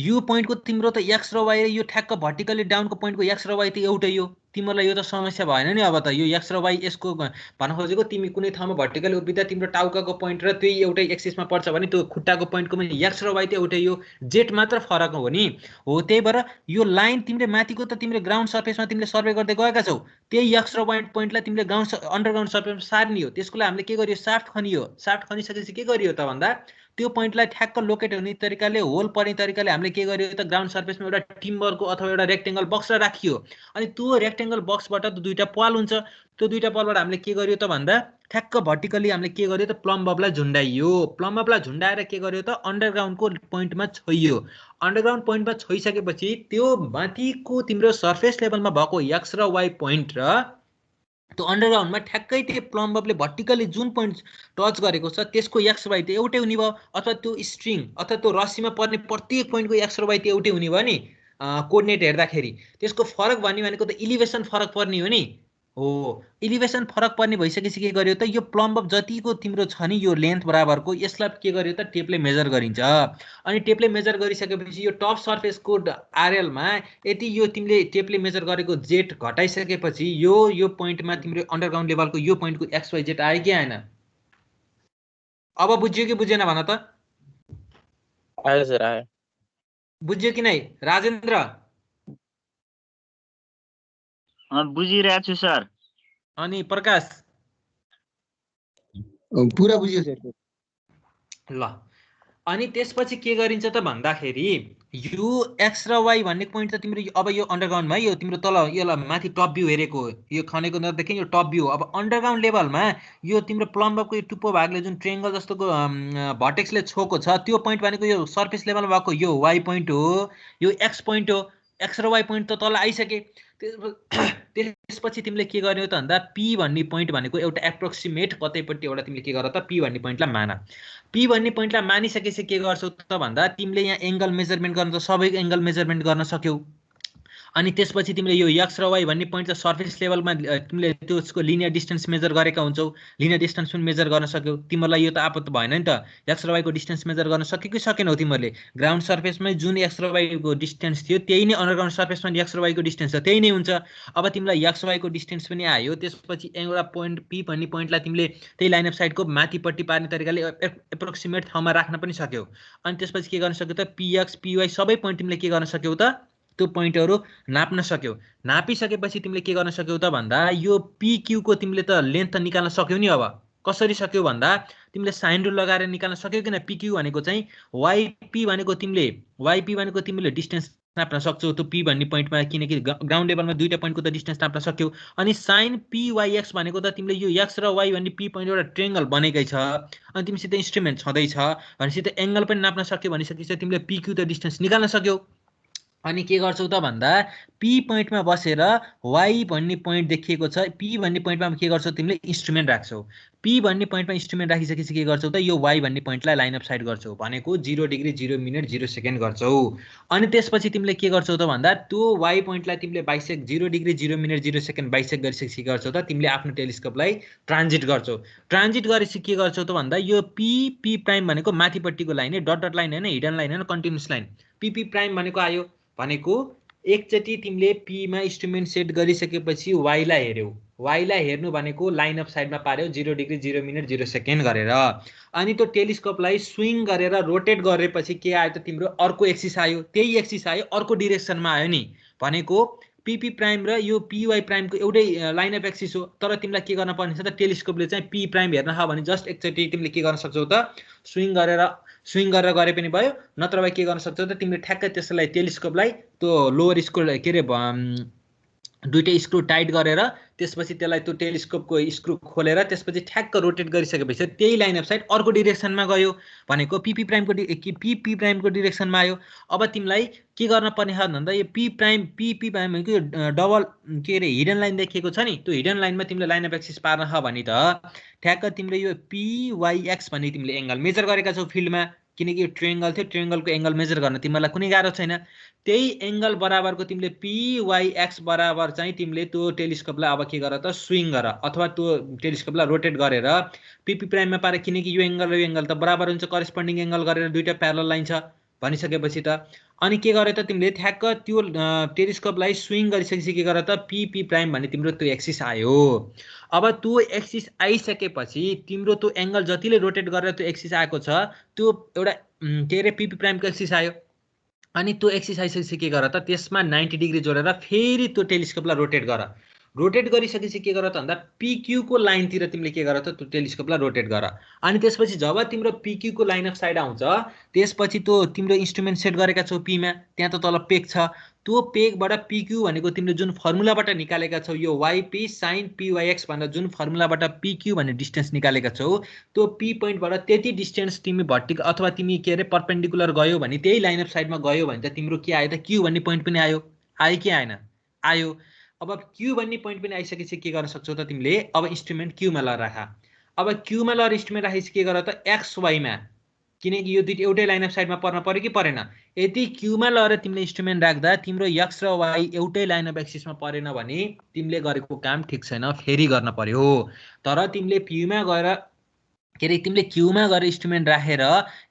यो पोइन्टको तिम्रो त एक्स र वाइ यो ठ्याक्क भर्टिकली डाउनको पोइन्टको एक्स र वाइ त एउटै हो तिमीलाई यो त समस्या भएन नि अब त यो एक्स र वाइ यसको भन्न खोजेको तिमी कुनै ठाउँमा भर्टिकली उभिँदा तिम्रो टाउकाको पोइन्ट र त्यही एउटै एक्सिसमा पर्छ भने त्यो खुट्टाको पोइन्टको पनि एक्स र वाइ त एउटै हो जेट मात्र फरक हो नि हो त्यही भएर यो लाइन तिमीले माथिको त तिमीले ग्राउन्ड सर्फेसमा तिमीले सर्वे गर्दै गएका छौ त्यही एक्स र वाइ पोइन्टलाई तिमीले अन्डरग्राउन्ड सर्फेसमा सार्ने हो त्यसको लागि हामीले के गरियो साफ्ट खनियो साफ्ट खनिसकेपछि के गरियो त भन्दा त्यो पोइन्टलाई ठ्याक्क लोकेट हुने तरिकाले होल पर्ने तरिकाले हामीले के गरियो त ग्राउन्ड सर्फेसमा एउटा टिम्बरको अथवा एउटा रेक्टेङ्गल बक्स राखियो अनि त्यो रेक्टेङ्गल बक्सबाट दुईटा पाल हुन्छ त्यो दुईटा पालबाट हामीले के गरियो त भन्दा ठ्याक्क भर्टिकली हामीले के गरियो त प्लम बबलाई झुन्डाइयो प्लम बबलाई झुन्डाएर के गरियो त अन्डरग्राउन्डको पोइन्टमा छोइयो अन्डरग्राउन्ड पोइन्टमा छोइसकेपछि त्यो माथिको तिम्रो सर्फेस लेभलमा भएको एक्स र वाइ पोइन्ट र त्यो अन्डरग्राउन्डमा ठ्याक्कै त्यो प्लम बबले भर्टिकली जुन पोइन्ट टच गरेको छ त्यसको एक्स वाइ त एउटै हुने भयो अथवा त्यो स्ट्रिङ अथवा त्यो रस्सीमा पर्ने प्रत्येक पोइन्टको एक्स र वाइ त एउटै हुने भयो नि कोअर्डिनेट हेर्दाखेरि त्यसको फरक भन्ने भनेको त इलिभेसन फरक पर्ने हो नि हो इलिभेसन फरक पर्ने भइसकेपछि के गर्यो त यो प्लम्ब अप जतिको तिम्रो छ नि यो लेन्थ बराबरको यसलाई के गर्यो त टेपले मेजर गरिन्छ अनि टेपले मेजर गरिसकेपछि यो टप सर्फेसको आरएलमा यति यो तिमीले टेपले मेजर गरेको जेट घटाइसकेपछि यो पोइन्टमा तिम्रो अन्डरग्राउन्ड लेभलको यो पोइन्टको एक्स वाइ जेट आयो कि आएन अब बुझ्यो कि बुझेन भन त आयो सर आयो बुझ्यो कि नै राजेन्द्र बुझिरहेको छु सर अनि प्रकाश पुरा बुझ्यो सर ल अनि त्यसपछि के गरिन्छ त भन्दाखेरि यो एक्स र वाइ भन्ने पोइन्ट त तिम्रो अब यो अन्डरग्राउन्डमा यो तिम्रो तल यसलाई माथि टप भ्यू हेरेको यो खनेको नदेखि यो टप भ्यू अब अन्डरग्राउन्ड लेभलमा यो तिम्रो प्लम्बको यो टुप्पो भागले जुन ट्रेङ्गल जस्तोको भर्टेक्सले छोको छ त्यो पोइन्ट भनेको यो सर्फेस लेभलमा भएको यो वाइ पोइन्ट हो यो एक्स पोइन्ट हो एक्स र वाइ पोइन्ट त तल आइसके त्यसपछि तिमीले के गर्यौ त भन्दा पी भन्ने पोइन्ट भनेको एउटा एप्रोक्सिमेट कतैपट्टि एउटा तिमीले के गर त पी भन्ने पोइन्टलाई मान पी भन्ने पोइन्टलाई मानिसकेपछि के गर्छौ त भन्दा तिमीले यहाँ एङ्गल मेजरमेन्ट गर्न त सबैको एङ्गल मेजरमेन्ट गर्न सक्यौ अनि त्यसपछि तिमीले यो एक्स र वाइ भन्ने पोइन्ट चाहिँ सर्फेस लेभलमा तिमीले त्यसको लिनियर डिस्टेन्स मेजर गरेका हुन्छौ लिनियर डिस्टेन्स पनि मेजर गर्न सक्यौ तिमीलाई यो त आपत भएन नि त एक्स र वाइको डिस्टेन्स मेजर गर्न सक्यौ कि सकेनौ तिमीले ग्राउन्ड सर्फेसमै जुन एक्स र वाइको डिस्टेन्स थियो त्यही नै अन्डरग्राउन्ड सर्फेसमा एक्स र वाइको डिस्टेन्स छ त्यही नै हुन्छ अब तिमीलाई एक्स वाइको डिस्टेन्स पनि आयो त्यसपछि एउटा पोइन्ट पी भन्ने पोइन्टलाई तिमीले त्यही लाइन अफ साइडको माथिपट्टि पार्ने तरिकाले एप्रोक्सिमेट ठाउँमा राख्न पनि सक्यौ अनि त्यसपछि के गर्न सक्यौ त पिएक्स पिवाई सबै पोइन्ट तिमीले के गर्न सक्यौ त त्यो पोइन्टहरु नाप्न सक्यौ नापिसकेपछि तिमीले के गर्न सक्यौ त भन्दा यो PQ को तिमीले त लेन्थ त निकाल्न सक्यौ नि अब कसरी सक्यौ भन्दा तिमीले साइन रुल लगाएर निकाल्न सक्यौ किन PQ भनेको चाहिँ YP भनेको तिमीले डिस्टेन्स नाप्न सक्छौ त्यो P भन्ने पोइन्टमा किनकि ग्राउन्ड लेभलमा दुईटा पोइन्टको त डिस्टेन्स नाप्न सक्यौ अनि साइन PYX भनेको त तिमीले यो x र y भन्ने P पोइन्ट एउटा ट्रायंगल बनेकै छ अनि तिमीसित इन्स्ट्रुमेन्ट छँदै छ भनेपछि त एंगल पनि नाप्न सक्यौ भनिसकेपछि तिमीले PQ त डिस्टेन्स निकाल्न सक्यौ अनि के गर्छौ त भन्दा P पोइन्टमा बसेर y भन्ने पोइन्ट देखिएको छ P भन्ने पोइन्टमा के गर्छौ तिमीले इन्स्ट्रुमेन्ट राख्छौ P भन्ने पोइन्टमा इन्स्ट्रुमेन्ट राखिसकेपछि के गर्छौ त यो y भन्ने पोइन्टलाई लाइन अफ साइड गर्छौ भनेको 0 डिग्री 0 मिनेट 0 सेकेन्ड गर्छौ अनि त्यसपछि तिमीले के गर्छौ त भन्दा त्यो y पोइन्टलाई तिमीले bisect 0 degree 0 minute 0 second bisect गरिसकेपछि के गर्छौ त तिमीले आफ्नो टेलिस्कोपलाई ट्रान्जिट गर्छौ ट्रान्जिट गरेपछि के गर्छौ त भन्दा यो P प्राइम भनेको माथिपट्टिको लाइन है डट डट लाइन हैन हिडन लाइन हैन कन्टिन्युअस लाइन P प्राइम भनेको आयो भनेको एकचोटी तिमीले P मा इन्स्ट्रुमेन्ट सेट गरिसकेपछि y लाई हेर्यौ y लाई हेर्नु भनेको लाइन अफ साइडमा पार्यौ 0 डिग्री 0 मिनेट 0 सेकेन्ड गरेर अनि त्यो टेलिस्कोपलाई स्विङ गरेर रोटेट गरेपछि के आयो त तिम्रो अर्को एक्सिस आयो त्यही एक्सिस आयो अर्को डाइरेक्सनमा आयो नि भनेको PP प्राइम र यो PY प्राइम को एउटै लाइन अफ एक्सिस हो तर तिमीलाई के गर्न पर्ने छ त टेलिस्कोपले चाहिँ P प्राइम हेर्न छ भने जस्ट एकचोटी तिमीले के गर्न सक्छौ त स्विङ गरेर गरे पनि भयो नत्र भए के गर्न सक्छौ त तिमीले ठ्याक्कै त्यसलाई टेलिस्कोपलाई त्यो लोअर स्क्रू के रे दुईटै स्क्रू टाइट गरेर त्यसपछि त्यसलाई त्यो टेलिस्कोपको स्क्रू खोलेर त्यसपछि ठ्याक्क रोटेट गरिसकेपछि त्यही लाइन अफ साइड अर्को डाइरेक्सनमा गयो भनेको PP प्राइमको डाइरेक्सनमा आयो अब तिमीलाई के गर्न पर्ने छ भन्दा यो PP प्राइम भनेको डबल के रे हिडन लाइन देखिएको छ नि त्यो हिडन लाइनमा तिमीले लाइन अफ एक्सिस पार्न छ भने त ठ्याक्क तिमीले यो PYX भन्ने तिमीले एंगल मेजर गरेका छौ फिल्डमा किनकि यो ट्रायंगल थियो ट्रायंगलको एंगल मेजर गर्न तिमीलाई कुनै गाह्रो छैन त्यही एंगल बराबरको तिमीले PYX बराबर चाहिँ तिमीले त्यो टेलिस्कोपलाई अब के गर त स्विङ गर अथवा त्यो टेलिस्कोपलाई रोटेट गरेर PP प्राइममा पारे किनकि यो एंगल र यो एंगल त बराबर हुन्छ करेस्पोन्डिङ एंगल गरेर दुईटा प्यारलल लाइन छ भनिसकेपछि त अनि के गरे त तिमीले ठ्याक्क त्यो टेलिस्कोपलाई स्विङ गरिसकेपछि के गर त PP प्राइम भन्ने तिम्रो त्यो एक्सिस आयो अब त्यो एक्सिस आइसकेपछि तिम्रो त्यो एंगल जतिले रोटेट गरेर त्यो एक्सिस आएको छ त्यो एउटा के रे PP प्राइमको एक्सिस आयो अनि त्यो एक्सिस आइसकेपछि के गर त त्यसमा 90 डिग्री जोडेर फेरि त्यो टेलिस्कोपलाई रोटेट गरिसकेपछि के गर त भन्दा PQ को लाइनतिर तिमीले के गर त त्यो टेलिस्कोपलाई रोटेट गर अनि त्यसपछि जब तिम्रो PQ को लाइन अफ साइड आउँछ त्यसपछि त्यो तिम्रो इन्स्ट्रुमेन्ट सेट गरेका छौ P मा त्यहाँ त तल पेग छ त्यो पेगबाट PQ भनेको तिमीले जुन फर्मुलाबाट निकालेका छौ यो YP sin PYX भनेर जुन फर्मुलाबाट PQ भन्ने डिस्टेन्स निकालेका छौ त्यो P पोइन्टबाट त्यति डिस्टेन्स तिमी भर्टिकल अथवा तिमी के रे परपेन्डिकुलर गयो भने त्यही लाइन अफ साइडमा गयो भने त तिम्रो के आयो त Q भन्ने पोइन्ट पनि आयो कि आएन आयो अब Q भन्ने पोइन्ट पनि आइसकेपछि के गर्न सक्छौ त तिमीले अब इन्स्ट्रुमेन्ट Q मा ल राख अब Q मा ल इन्स्ट्रुमेन्ट राखेपछि के गर त XY मा किनकि यो दुईटा एउटै लाइन अफ साइडमा पर्न पर्यो कि परेन? यदि क्यूमा लगेर तिमीले इन्स्ट्रुमेन्ट राख्दा तिम्रो एक्स र वाई एउटै लाइन अफ एक्सिसमा परेन भने तिमीले गरेको काम ठिक छैन, फेरि गर्न पर्यो। तर तिमीले पीमा गएर के अरे तिमीले क्यूमा गएर इन्स्ट्रुमेन्ट राखेर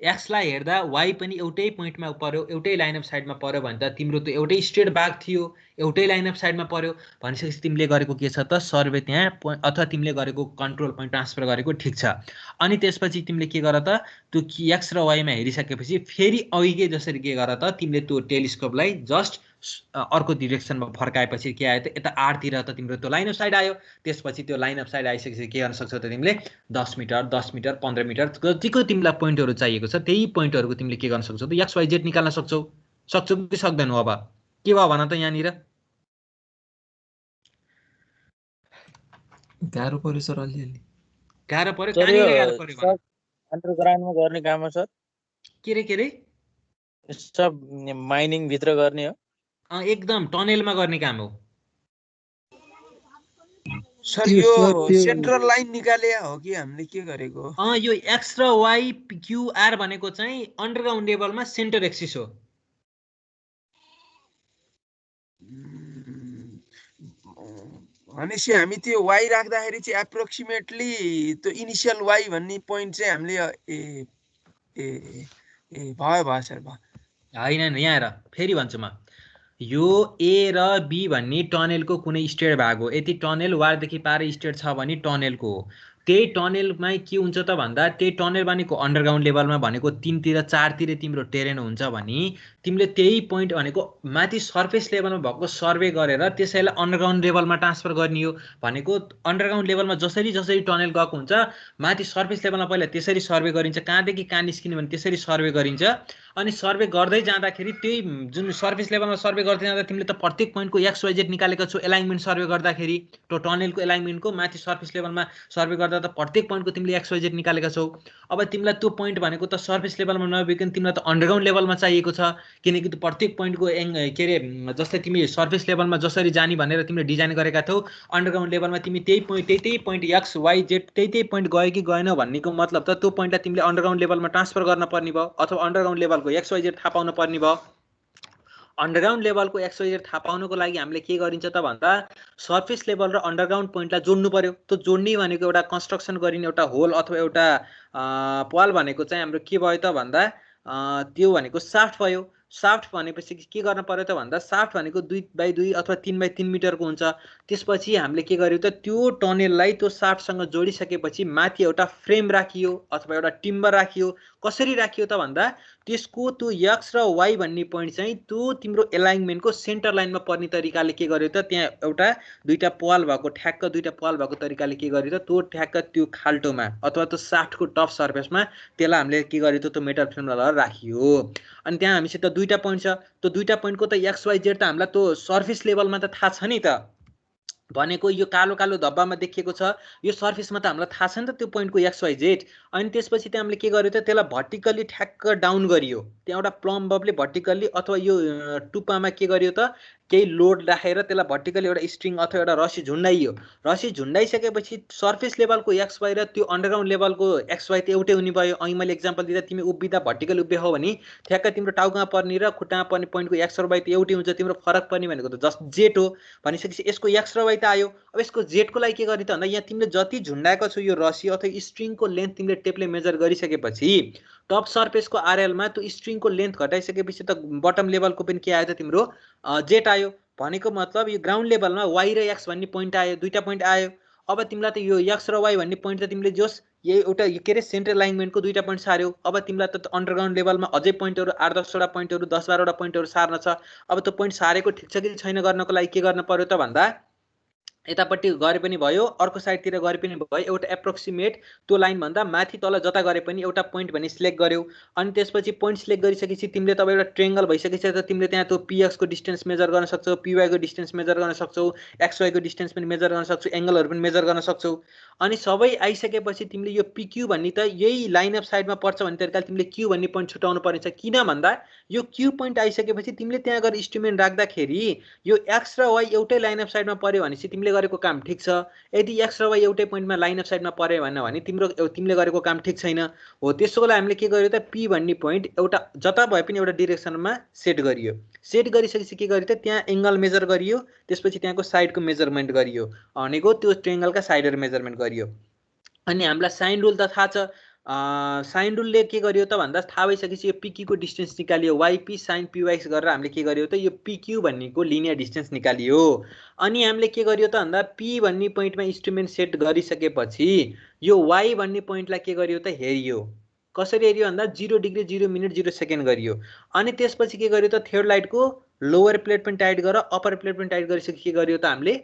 एक्सलाई हेर्दा वाई पनि एउटै पोइन्टमा पर्यो, एउटै लाइन अफ साइडमा पर्यो भने त तिम्रो त एउटै स्टेट भाग थियो, एउटै लाइन अफ साइडमा पर्यो भनेपछि तिमीले गरेको के छ त सर्वे त्यहाँ अथवा तिमीले गरेको कन्ट्रोल पोइन्ट ट्रान्सफर गरेको ठिक छ। अनि त्यसपछि तिमीले के गर त त्यो एक्स र वाईमा हेरिसकेपछि फेरि अघिकै जसरी के गर त तिमीले त्यो टेलिस्कोपलाई जस्ट अर्को डिरेक्सनमा फर्काएपछि के आयो त यता आरतिर त तिम्रो त्यो लाइन अफ साइड आयो। त्यसपछि त्यो लाइन अफ साइड आइसकेपछि के गर्न सक्छौ त तिमीले 10 मिटर 15 मिटर जतिको तिमीलाई पोइन्टहरू चाहिएको छ त्यही पोइन्टहरूको तिमीले के गर्न सक्छौ त एक्स वाई जेड निकाल्न सक्छौ कि सक्दैनौ? अब के भयो भन त यहाँनिर? गाह्रो पर्यो सर अलिअलि। गाह्रो पर्यो? कहाँनिर गाह्रो पर्यो? अन्डरग्राउन्डमा गर्ने काम हो सर। के रे? सब माइनिङ भित्र गर्ने हो। एकदम टनेलमा गर्ने काम हो सर। यो सेन्ट्रल लाइन निकाले हो कि हामीले के गरेको? यो एक्स र वाई क्यूआर भनेको चाहिँ अन्डरग्राउन्ड लेभलमा सेन्टर एक्सिस हो। भनेपछि हामी त्यो वाई राख्दाखेरि चाहिँ एप्रोक्सिमेटली त्यो इनिसियल वाई भन्ने पोइन्ट चाहिँ हामीले ए ए ए भयो सर भयो। होइन यहाँ हेर फेरि भन्छु म, यो ए र बी भन्ने टनेलको कुनै स्टेट भाग हो। यदि टनेल वारदेखि पार स्टेट छ भने टनेलको हो। त्यही टनेलमा के हुन्छ त भन्दा त्यही टनेल भनेको अन्डरग्राउन्ड लेभलमा भनेको 3 तिर 4 तिर तिम्रो टेरेन हुन्छ भने तिमीले त्यही पोइन्ट भनेको माथि सर्फेस लेभलमा भएको सर्वे गरेर त्यसैलाई अन्डरग्राउन्ड लेभलमा ट्रान्सफर गर्ने हो। भनेको अन्डरग्राउन्ड लेभलमा जसरी टनेल गएको हुन्छ माथि सर्फेस लेभलमा पहिला त्यसरी सर्वे गरिन्छ, कहाँदेखि कहाँ निस्किने भने त्यसरी सर्वे गरिन्छ। अनि सर्वे गर्दै जाँदाखेरि त्यही जुन सर्फेस लेभलमा सर्वे गर्दै जाँदा तिमीले त प्रत्येक पोइन्टको एक्स वाई जेड निकालेको छौ एलाइनमेन्ट सर्वे गर्दाखेरि। त्यो टनेलको एलाइनमेन्टको माथि सर्फेस लेभलमा सर्वे गर्दा त प्रत्येक पोइन्टको तिमीले एक्स वाई जेड निकालेका छौ। अब तिमीलाई त्यो पोइन्ट भनेको त सर्फेस लेभलमा नभइकन तिमीलाई त अन्डरग्राउन्ड लेभलमा चाहिएको छ, किनकि त्यो प्रत्येक पोइन्टको के अरे जस्तै तिमी सर्फेस लेभलमा जसरी जाने भनेर तिमीले डिजाइन गरेका थियौ, अन्डरग्राउन्ड लेभलमा तिमी त्यही पोइन्ट एक्स वाई जेड त्यही पोइन्ट गयो कि गएन भन्नेको मतलब त त्यो पोइन्टलाई तिमीले अन्डरग्राउन्ड लेभलमा ट्रान्सफर गर्न पर्ने भयो अथवा अन्डरग्राउन्ड लेभलको एक्स वाई जेड थाहा पाउन पर्ने भयो। अन्डरग्राउन्ड लेभलको एक्स वाई जेड थाहा पाउनको लागि हामीले के गरिन्छ त भन्दा सर्फेस लेभल र अन्डरग्राउन्ड पोइन्टलाई जोड्नु पर्यो। त्यो जोड्ने भनेको एउटा कन्स्ट्रक्सन गरिने एउटा होल अथवा एउटा पाल भनेको चाहिँ हाम्रो के भयो त भन्दा त्यो भनेको साफ्ट भयो। साफ्ट भनेपछि के गर्न पर्यो त भन्दा साफ्ट भनेको 2x2 अथवा 3x3 मिटरको हुन्छ। त्यसपछि हामीले के गर्यो त त्यो टनेललाई त्यो साफ्टसँग जोडिसकेपछि माथि एउटा फ्रेम राखियो अथवा एउटा टिम्बर राखियो। कसरी राखियो त भन्दा त्यसको त्यो एक्स र वाई भन्ने पोइन्ट चाहिँ त्यो तिम्रो एलाइनमेन्टको सेन्टर लाइनमा पर्ने तरिकाले के गर्यो त त्यहाँ एउटा दुईटा पाल भएको ठ्याक्क दुईटा पाल भएको तरिकाले के गर्यो त त्यो ठ्याक्क त्यो खाल्टोमा अथवा त्यो साफ्टको टप सर्फेसमा त्यसलाई हामीले के गर्यो त त्यो मेटल फ्रेममा लगाएर राखियो। अनि त्यहाँ हामीसित दुईटा पोइन्ट छ, त्यो दुईटा पोइन्टको त एक्स वाई जेड त हामीलाई त्यो सर्फेस लेभलमा त थाहा छ नि त। भनेको यो कालो कालो धब्बामा देखिएको छ यो सर्फेसमा त हामीलाई थाहा छ नि त त्यो पोइन्टको एक्स वाई जेड। अनि त्यसपछि त्यहाँ हामीले के गर्यो त त्यसलाई भर्टिकल्ली ठ्याक्क डाउन गरियो। त्यहाँ एउटा प्लम बबले भर्टिकल्ली अथवा यो टुप्पामा के गर्यो त केही लोड राखेर त्यसलाई भर्टिकल्ली एउटा स्ट्रिङ अथवा एउटा रस्सी झुन्डाइयो। रस्सी झुन्डाइसकेपछि सर्फेस लेभलको एक्स वाई र त्यो अन्डरग्राउन्ड लेभलको एक्स वाई त एउटै हुने भयो। अनि मैले एक्जाम्पल दिँदा तिमी उभिँदा भर्टिकल उभिए हो भने ठ्याक्क तिम्रो टाउकामा पर्ने र खुट्टामा पर्ने पोइन्टको एक्स र वाई त एउटै हुन्छ। तिम्रो फरक पर्ने भनेको त जस्ट जेड हो। भनिसकेपछि यसको एक्स र वाई त आयो। अब यसको जेडको लागि के गर्ने त भन्दा यहाँ तिमीले जति झुन्डाएको छौ यो रस्सी अथवा स्ट्रिङको लेन्थ तिमीले टेपले मेजर गरिसकेपछि टप सर्फेसको आरएलमा त्यो स्ट्रिङको लेन्थ घटाइसकेपछि त बटम लेभलको पनि के आयो त तिम्रो जेड आयो। भनेको मतलब यो ग्राउन्ड लेभलमा वाई र एक्स भन्ने पोइन्ट आयो, दुईटा पोइन्ट आयो। अब तिमीलाई त यो एक्स र वाई भन्ने पोइन्ट त तिमीले जोस् यही एउटा के अरे सेन्ट्रल लाइनमेन्टको दुईटा पोइन्ट सार्यो। अब तिमीलाई त अन्डरग्राउन्ड लेभलमा अझै पोइन्टहरू 8-10वटा पोइन्टहरू 10-12वटा पोइन्टहरू सार्न छ। अब त्यो पोइन्ट सारेको ठिक छ कि छैन गर्नको लागि के गर्न पर्यो त भन्दा यतापट्टि गरे पनि भयो अर्को साइडतिर गरे पनि भयो एउटा एप्रोक्सिमेट त्यो लाइन भन्दा माथि तल जता गरे पनि एउटा पोइन्ट भने सिलेक्ट गर्यो। अनि त्यसपछि पोइन्ट सिलेक्ट गरिसकेपछि तिमीले तब एउटा ट्रेङ्गल भइसकेपछि त तिमीले त्यहाँ त्यो पीएक्स को डिस्टेन्स मेजर गर्न सक्छौ, पीवाई को डिस्टेन्स मेजर गर्न सक्छौ, एक्सवाई को डिस्टेन्स पनि मेजर गर्न सक्छौ, एंगलहरु पनि मेजर गर्न सक्छौ। अनि सबै आइसकेपछि तिमीले यो पीक्यू भन्ने त यही लाइन अफ साइडमा पर्छ भन्ने तरिकाले तिमीले क्यू भन्ने पोइन्ट छुटाउनु पर्नेछ। किन भन्दा यो क्यू पोइन्ट आइसकेपछि तिमीले त्यहाँ गएर इन्स्ट्रुमेन्ट राख्दाखेरि यो एक्स र वाई एउटै लाइन अफ साइडमा पर्यो भनेपछि तिमीले गरेको काम ठिक छ। यदि x र y एउटै पोइन्टमा लाइन अफ साइडमा पर्यो भने तिमीले गरेको काम ठिक छैन हो। त्यसोको लागि हामीले के गर्यो त p भन्ने पोइन्ट एउटा जता भए पनि एउटा डिरेक्सनमा सेट गरियो। सेट गरिसकेपछि के गर्यो त त्यहाँ एंगल मेजर गरियो, त्यसपछि त्यहाँको साइडको मेजरमेन्ट गरियो, भनेको त्यो ट्रायंगलका साइडहरु मेजरमेन्ट गरियो। अनि हामीलाई साइन रुल त थाहा छ, साइन रुलले के गर्यो त भन्दा थाहा भइसकेपछि यो pq को डिस्टेन्स निकालियो, yp sin py गरेर हामीले के गर्यो त यो pq भन्नेको लिनियर डिस्टेन्स निकालियो। अनि हामीले के गर्यो त भन्दा p भन्ने पोइन्टमा इन्स्ट्रुमेन्ट सेट गरिसकेपछि यो y भन्ने पोइन्टलाई के गर्यो त हेरियो। कसरी हेरियो भन्दा 0 डिग्री 0 मिनेट 0 सेकेन्ड गरियो। अनि त्यसपछि के गर्यो त थियोडलाइटको लोवर प्लेट पनि टाइट गर, अप्पर प्लेट पनि टाइट गरिसकेपछि के गर्यो त हामीले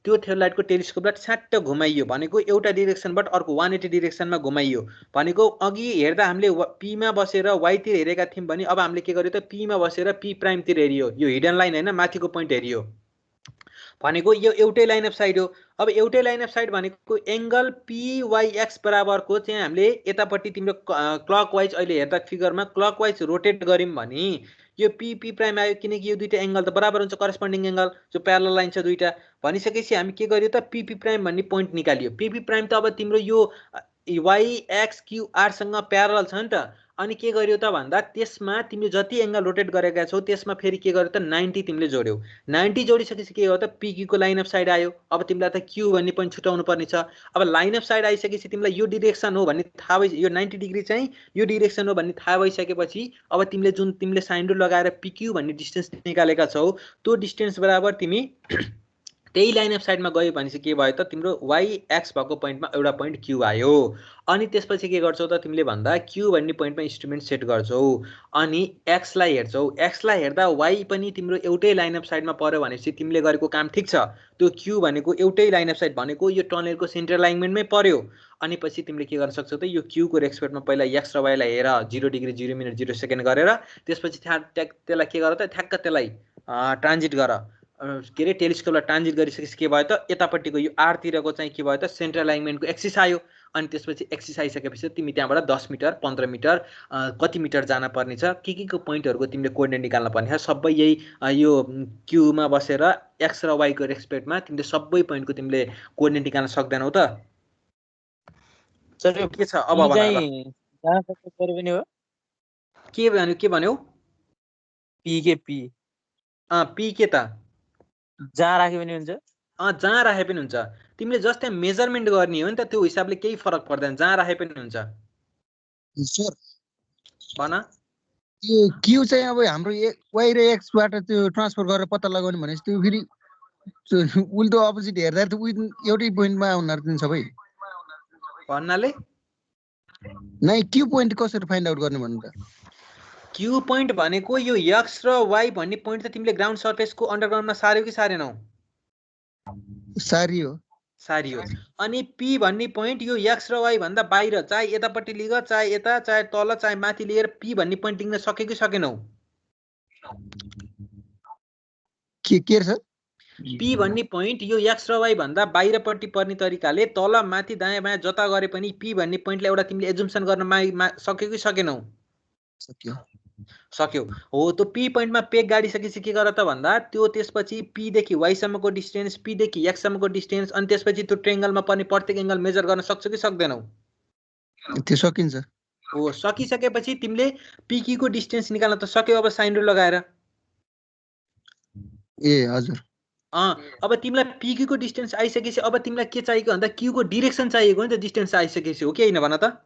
त्यो थियोडलाइटको टेलिस्कोपलाई छ्याट्ट घुमाइयो, भनेको एउटा डिरेक्सनबाट अर्को 180 डिरेक्सनमा घुमाइयो। भनेको अघि हेर्दा हामीले p मा बसेर y तिर हेरेका थियौं भने अब हामीले के गर्यो त p मा बसेर p प्राइम तिर हेरियो। यो हिडन लाइन हैन, माथिको पोइन्ट हेरियो, भनेको यो एउटै लाइन अफ साइड हो। अब एउटै लाइन अफ साइड भनेको एंगल pyx बराबरको चाहिँ हामीले यतापट्टि तिम्रो क्लकवाइज अहिले हेर्दा फिगरमा क्लकवाइज रोटेट गर्यौं भने यो p प्राइम आयो, किनकि यो दुईटा एंगल त बराबर हुन्छ, करेस्पोन्डिङ एंगल जो प्यारलल लाइन छ दुईटा। भनिसकेपछि हामी के गर्यो त p प्राइम भन्ने पोइन्ट निकालियो। p प्राइम त अब तिम्रो यो y x q r सँग प्यारलल छ नि त। अनि के गर्यो त भन्दा त्यसमा तिमीले जति एंगल रोटेट गरेका छौ त्यसमा फेरि के गर्यो त 90 तिमीले जोड्यौ। 90 जोडिसकेपछि के हो त pq को लाइन अफ साइड आयो। अब तिमीलाई त q भन्ने पोइन्ट छुटाउनु पर्ने छ। अब लाइन अफ साइड आइसकेपछि तिमीलाई यो डिरेक्सन हो भन्ने थाहा भइ, यो 90 डिग्री चाहिँ यो डिरेक्सन हो भन्ने थाहा भइसकेपछि अब तिमीले जुन तिमीले साइन रुल लगाएर pq भन्ने डिस्टेन्स निकालेका छौ त्यो डिस्टेन्स बराबर तिमी त्यही लाइन अफ साइडमा गयो भनेपछि के भयो त तिम्रो yx भएको पोइन्टमा एउटा पोइन्ट q आयो। अनि त्यसपछि के गर्छौ त तिमीले भन्दा q भन्ने पोइन्टमा इन्स्ट्रुमेन्ट सेट गर्छौ, अनि x लाई हेर्छौ। x लाई हेर्दा y पनि तिम्रो एउटै लाइन अफ साइडमा पर्यो भनेपछि तिमीले गरेको काम ठिक छ। त्यो q भनेको एउटै लाइन अफ साइड भनेको यो टनलको सेन्टर अलाइनमेन्टमै पर्यो। अनि पछि तिमीले के गर्न सक्छौ त यो q को रेस्पेक्टमा पहिला x र y लाई हेर, 0 डिग्री 0 मिनेट 0 सेकेन्ड गरेर त्यसपछि त्यसलाई के गर त ठ्याक्क त्यसलाई ट्रान्जिट गर, के रे टेलिस्कोपलाई ट्रान्जिट गरिसकेपछि के भयो त यतापट्टिको यो r तिरको चाहिँ के भयो त सेन्टर अलाइनमेन्टको एक्सिस आयो। अनि त्यसपछि एक्सिस आइसकेपछि तिमी त्यहाँबाट 10 मिटर 15 मिटर कति मिटर जान पर्ने छ, के को पोइन्टहरुको तिमीले कोर्डिनेट निकाल्न पर्ने छ, सबै यही यो q मा बसेर x र y को रेस्पेक्टमा तिमीले सबै पोइन्टको तिमीले कोर्डिनेट निकाल्न सक्दैनौ त। सर के छ अब भन जहाँ सक्छ गरे पनि हो। के भन्यौ p के p p के त जहाँ राखे पनि हुन्छ। जहाँ राखे पनि हुन्छ, तिमीले जस्ट त्यहाँ मेजरमेन्ट गर्ने हो नि त, त्यो हिसाबले केही फरक पर्दैन, जहाँ राखे पनि हुन्छ। सर भन यो q चाहिँ अब हाम्रो y र x बाट त्यो ट्रान्सफर गरेर पत्ता लगाउने भनेपछि त्यो फेरि उल्टो अपोजिट हेर्दा त एउटै पोइन्टमा हुनार दिन्छ सबै भन्नाले नै q पोइन्ट कसरी फाइन्ड आउट गर्ने भन्नु त। q पोइन्ट भनेको यो x र y भन्ने पोइन्ट त तिमीले ग्राउन्ड सर्फेसको अन्डरग्राउन्डमा सार्यौ कि सारेनौ? सारी हो। सारियो। अनि p भन्ने पोइन्ट यो x र y भन्दा बाहिर, चाहे यतापट्टि लिग, चाहे यता, चाहे तल, चाहे माथि लिएर p भन्ने पोइन्ट लिन सक्यो कि सकेनौ? के सर? p भन्ने पोइन्ट यो x र y भन्दा बाहिरपट्टि पर्ने तरिकाले तल माथि दायाँ बायाँ जता गरे पनि p भन्ने पोइन्टलाई एउटा तिमीले एजुम्सन गर्न सक्यो कि सकेनौ? सक्यो हो। त्यो p पोइन्टमा पेग गाडिसकेपछि के गर त भन्दा त्यो त्यसपछि p देखि y सम्मको डिस्टेन्स, p देखि x सम्मको डिस्टेन्स, अनि त्यसपछि त्यो ट्रायंगलमा पर्ने प्रत्येक एंगल मेजर गर्न सक्छौ कि सक्दैनौ? त्यो सकिन्छ हो। सकिसकेपछि तिमीले pq को डिस्टेन्स निकाल्न त सक्यौ अब साइन रुल लगाएर। ए हजुर। अब तिमीलाई pq को डिस्टेन्स आइसकेपछि अब तिमीलाई के चाहिएको भन्दा q को डिरेक्सन चाहिएको नि त, डिस्टेन्स आइसकेपछि हो कि हैन भन त?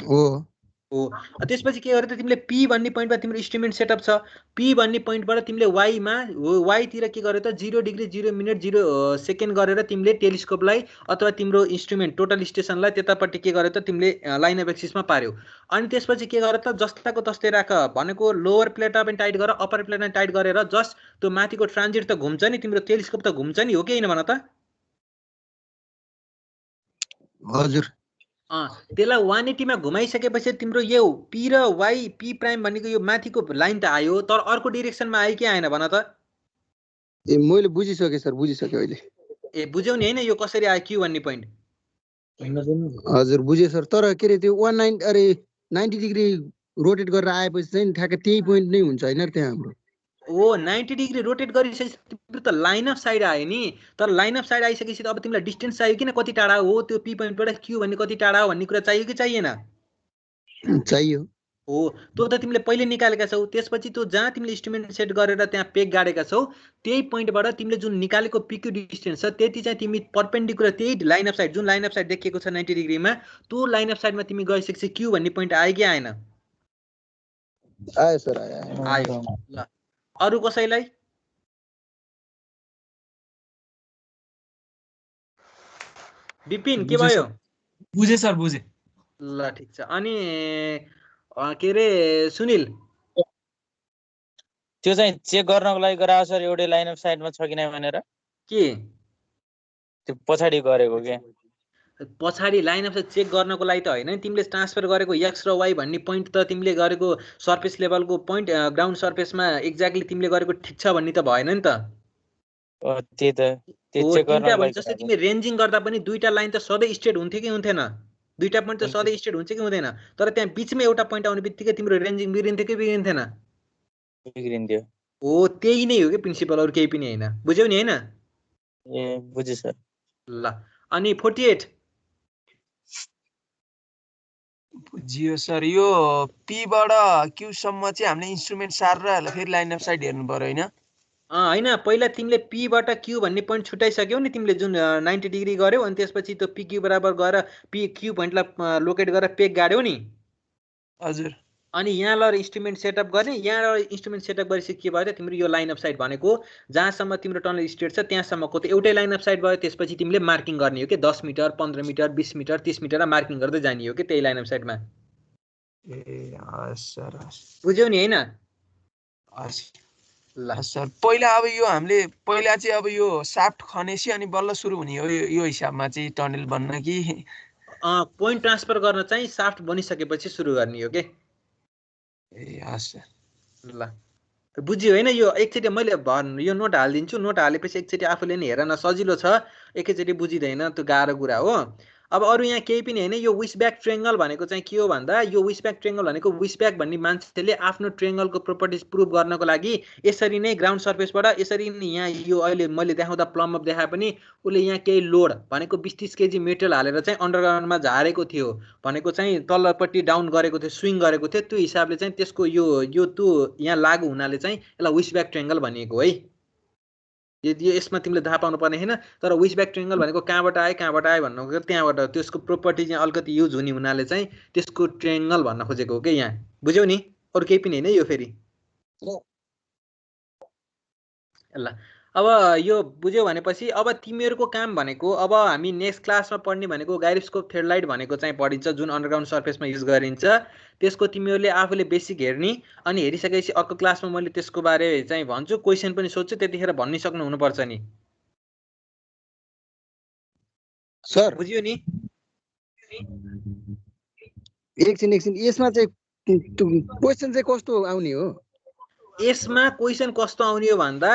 हो हो। त्यसपछि के गर्यो त तिमीले p भन्ने पोइन्टमा तिम्रो इन्स्ट्रुमेन्ट सेटअप छ, p भन्ने पोइन्टबाट तिमीले y मा y तिर के गर्यो त 0 डिग्री 0 मिनेट 0 सेकेन्ड गरेर तिमीले टेलिस्कोपलाई अथवा तिम्रो इन्स्ट्रुमेन्ट टोटल स्टेसनलाई त्यतापट्टि के गर्यो त तिमीले लाइन अफ एक्सिसमा पार्यौ। अनि त्यसपछि के गर्यो त जस्ताको तस्तै राख, भनेको लोवर प्लेटमा पनि टाइट गर, अप्पर प्लेटमा टाइट गरेर जस्ट त्यो माथिको ट्रान्जिट त घुम्छ नि, तिम्रो टेलिस्कोप त घुम्छ नि, हो कि हैन भन त? हजुर। त्यसलाई 180 मा घुमाइसकेपछि तिम्रो यो p र y p प्राइम भनेको यो माथिको लाइन त आयो, तर अर्को डिरेक्सनमा आयो कि आएन भन त? ए मैले बुझिसके सर, बुझिसके अहिले। ए बुझ्यौ नि हैन यो कसरी आयो q भन्ने पोइन्ट? हजुर बुझे सर। तर के रे त्यो 90 डिग्री रोटेट गरेर आएपछि चाहिँ ठ्याक्कै त्यही पोइन्ट नै हुन्छ हैन त्यहाँ हाम्रो? ओ 90 डिग्री रोटेट गरिसकेपछि तिम्रो त त लाइन अफ साइड आयो नि तर लाइन अफ साइड आइसकेपछि त अब तिमीलाई डिस्टेन्स चाहियो किन कति टाढा हो त्यो पी पोइन्टबाट क्यू भन्ने कति टाढा हो भन्ने कुरा चाहियो कि चाहिएन चाहियो हो त्यो त तिमीले पहिले निकालेका छौ त्यसपछि त्यो जहाँ तिमीले इन्स्ट्रुमेन्ट सेट गरेर त्यहाँ पेग गाडेका छौ त्यही पोइन्टबाट तिमीले जुन निकालेको पिक्यू डिस्टेन्स छ त्यति चाहिँ तिमी परपेन्डिकुलर त्यही लाइन अफ साइड जुन लाइन अफ साइड देखिएको छ 90 डिग्रीमा त्यो लाइन अफ साइडमा तिमी गइसकेपछि क्यू भन्ने पोइन्ट आयो कि आएन आयो सर आयो ल अरु कसैलाई विपिन के भयो बुझे सर बुझे ल ठीक छ अनि के रे सुनिल त्यो चाहिँ चेक गर्नको लागि गरायो सर एउटै लाइन अफ साइडमा छ कि नै भनेर के त्यो पछाडि गरेको के पछाडि लाइन अफ चेक गर्नको लागि त होइन तिमीले ट्रान्सफर गरेको एक्स र वाई भन्ने पोइन्ट त तिमीले गरेको सर्फेस लेभलको पोइन्ट ग्राउन्ड सर्फेसमा एक्ज्याक्टली तिमीले गरेको ठिक छ भन्ने त भएन नि त त्यही त त्यो चेक गर्नको लागि जस्तै तिमी रेन्जिङ गर्दा पनि दुईटा लाइन त सधैँ स्ट्रेट हुन्थ्यो कि हुन्थेन दुईटा पोइन्ट त सधैँ स्ट्रेट हुन्छ कि हुँदैन तर त्यहाँ बिचमा एउटा पोइन्ट आउने बित्तिकै तिम्रो रेन्जिङ बिग्रिन्थ्यो कि बिग्रिन्थेन बिग्रिन्थ्यो हो त्यही नै हो कि प्रिन्सिपल अरू केही पनि होइन बुझ्यौ नि होइन ए बुझे सर ल अनि 48 बुझियो सर यो पी बाट क्यू सम्म चाहिँ हामीले इन्स्ट्रुमेन्ट सारेर फेरि लाइन अफ साइड हेर्नु पर्यो हैन होइन पहिला तिमीले पी बाट क्यू भन्ने पोइन्ट छुटाइसक्यौ नि तिमीले जुन 90 डिग्री गर्यौ अनि त्यसपछि त्यो पी क्यू बराबर गएर पी क्यू पोइन्टलाई लोकेट गरेर पेग गाड्यौ नि हजुर अनि यहाँ ल इन्स्ट्रुमेन्ट सेटअप गर्ने यहाँ इन्स्ट्रुमेन्ट सेटअप गरेपछि के भयो त तिम्रो यो लाइन अफ साइड भनेको जहाँसम्म तिम्रो टनल स्ट्रेट छ त्यहाँसम्मको त एउटै लाइन अफ साइड भयो त्यसपछि तिमीले मार्किङ गर्ने हो कि 10 metre 15 metre 20 metre 30 metre marking गर्दै जाने हो कि त्यही लाइन अफ साइडमा ए हस् सर बुझ्यौ नि हैन हस् ल सर पहिला अब यो हामीले पहिला चाहिँ अब यो साफ्ट खनेसी अनि बल्ल सुरु हुने हो यो हिसाबमा चाहिँ टनल बन्न कि पोइन्ट ट्रान्सफर गर्न चाहिँ साफ्ट बनिसकेपछि सुरु गर्ने हो के ए हस् ल बुझ्यो हैन यो एकचोटि मैले यो नोट हालिदिन्छु नोट हालेपछि एकचोटि आफूले नि हेर न सजिलो छ एकैचोटि बुझिदैन त्यो गाह्रो कुरा हो अब अरु यहाँ केही पनि हैन यो विसब्याक ट्रायंगल भनेको चाहिँ के हो भन्दा यो विसब्याक ट्रायंगल भनेको विसब्याक भन्ने मान्छेले आफ्नो ट्रायंगलको प्रोपर्टिज प्रुभ गर्नको लागि यसरी नै ग्राउन्ड सर्फेसबाट यसरी नै यहाँ यो अहिले मैले देखाउँदा प्लम अप देखाए पनि उले यहाँ केही लोड भनेको 20-30 केजी मेटल हालेर चाहिँ अन्डरग्राउन्डमा झारेको थियो भनेको चाहिँ तल्लोपट्टि डाउन गरेको थियो स्विङ गरेको थियो त्यो हिसाबले चाहिँ त्यसको यो त्यो यहाँ लागु हुनाले चाहिँ यसलाई विसब्याक ट्रायंगल भनिएको है यदि यसमा तिमीले थाहा पाउनु पर्ने हैन तर विसब्याक ट्रायंगल भनेको कहाँबाट आयो भन्नुको त्यहाँबाट त्यसको प्रोपर्टी चाहिँ अलिकति युज हुने हुनाले चाहिँ त्यसको ट्रायंगल भन्न खोजेको हो के यहाँ बुझ्यौ नि अरु केही पनि हैन यो फेरि ल अब यो बुझ्यौ भनेपछि अब तिमीहरुको काम भनेको अब हामी नेक्स्ट क्लासमा पढ्ने भनेको गाइरोस्कोप थ्रेडलाइट भनेको चाहिँ पढिन्छ जुन अन्डरग्राउन्ड सर्फेसमा युज गरिन्छ त्यसको तिमीहरुले आफूले बेसिक हेर्नी अनि हेरिसकेपछि अर्को क्लासमा मैले त्यसको बारे चाहिँ भन्छु क्वेशन पनि सोध्छु त्यतिखेर भन्नै सक्नु हुनु पर्छ नि सर बुझ्यौ नि एकछिन यसमा चाहिँ क्वेशन चाहिँ कस्तो आउने हो यसमा क्वेशन कस्तो आउने हो भन्दा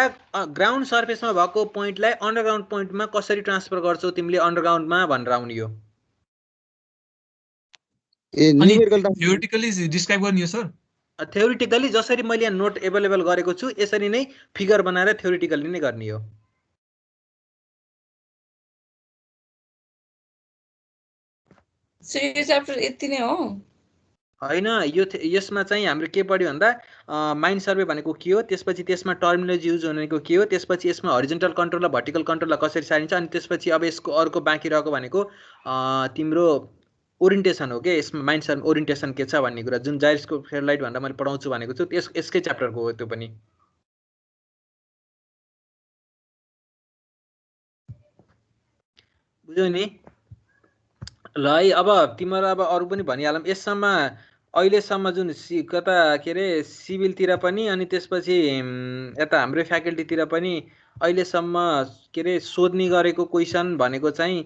ग्राउन्ड सर्फेसमा भएको पोइन्टलाई अन्डरग्राउन्ड पोइन्टमा कसरी ट्रान्सफर गर्छौ तिमीले अन्डरग्राउन्डमा भनेर आउने हो ए न्यूमेरिकल थ्योरेटिकली डिस्क्राइब गर्ने हो सर थ्योरेटिकली जसरी मैले यहाँ नोट अवेलेबल गरेको छु यसरी नै फिगर बनाएर थ्योरेटिकली नै गर्ने हो यो च्याप्टर यति नै हो हैन यो यसमा चाहिँ हाम्रो के पढ्यो भन्दा माइन सर्वे भनेको के हो त्यसपछि त्यसमा टर्मिनोलोजी युज भनेको के हो त्यसपछि यसमा हरिजन्टल कन्ट्रोल र भर्टिकल कन्ट्रोललाई कसरी सारिन्छ अनि त्यसपछि अब यसको अर्को बाँकी रहेको भनेको तिम्रो ओरिएन्टेसन हो के यसमा माइन सर्वे ओरिएन्टेसन के छ भन्ने कुरा जुन जाइरोस्कोप थ्रेडलाइट भन्दा मैले पढाउँछु भनेको छु यसकै च्याप्टरको हो त्यो पनि बुझ्यौ नि ल है अब तिम्रो अब अरु पनि भनिहालौँ यससम्म अहिलेसम्म जुन कता के रे सिभिलतिर पनि अनि त्यसपछि यता हाम्रो फ्याकल्टीतिर पनि अहिलेसम्म के रे सोध्ने गरेको क्वेशन भनेको चाहिँ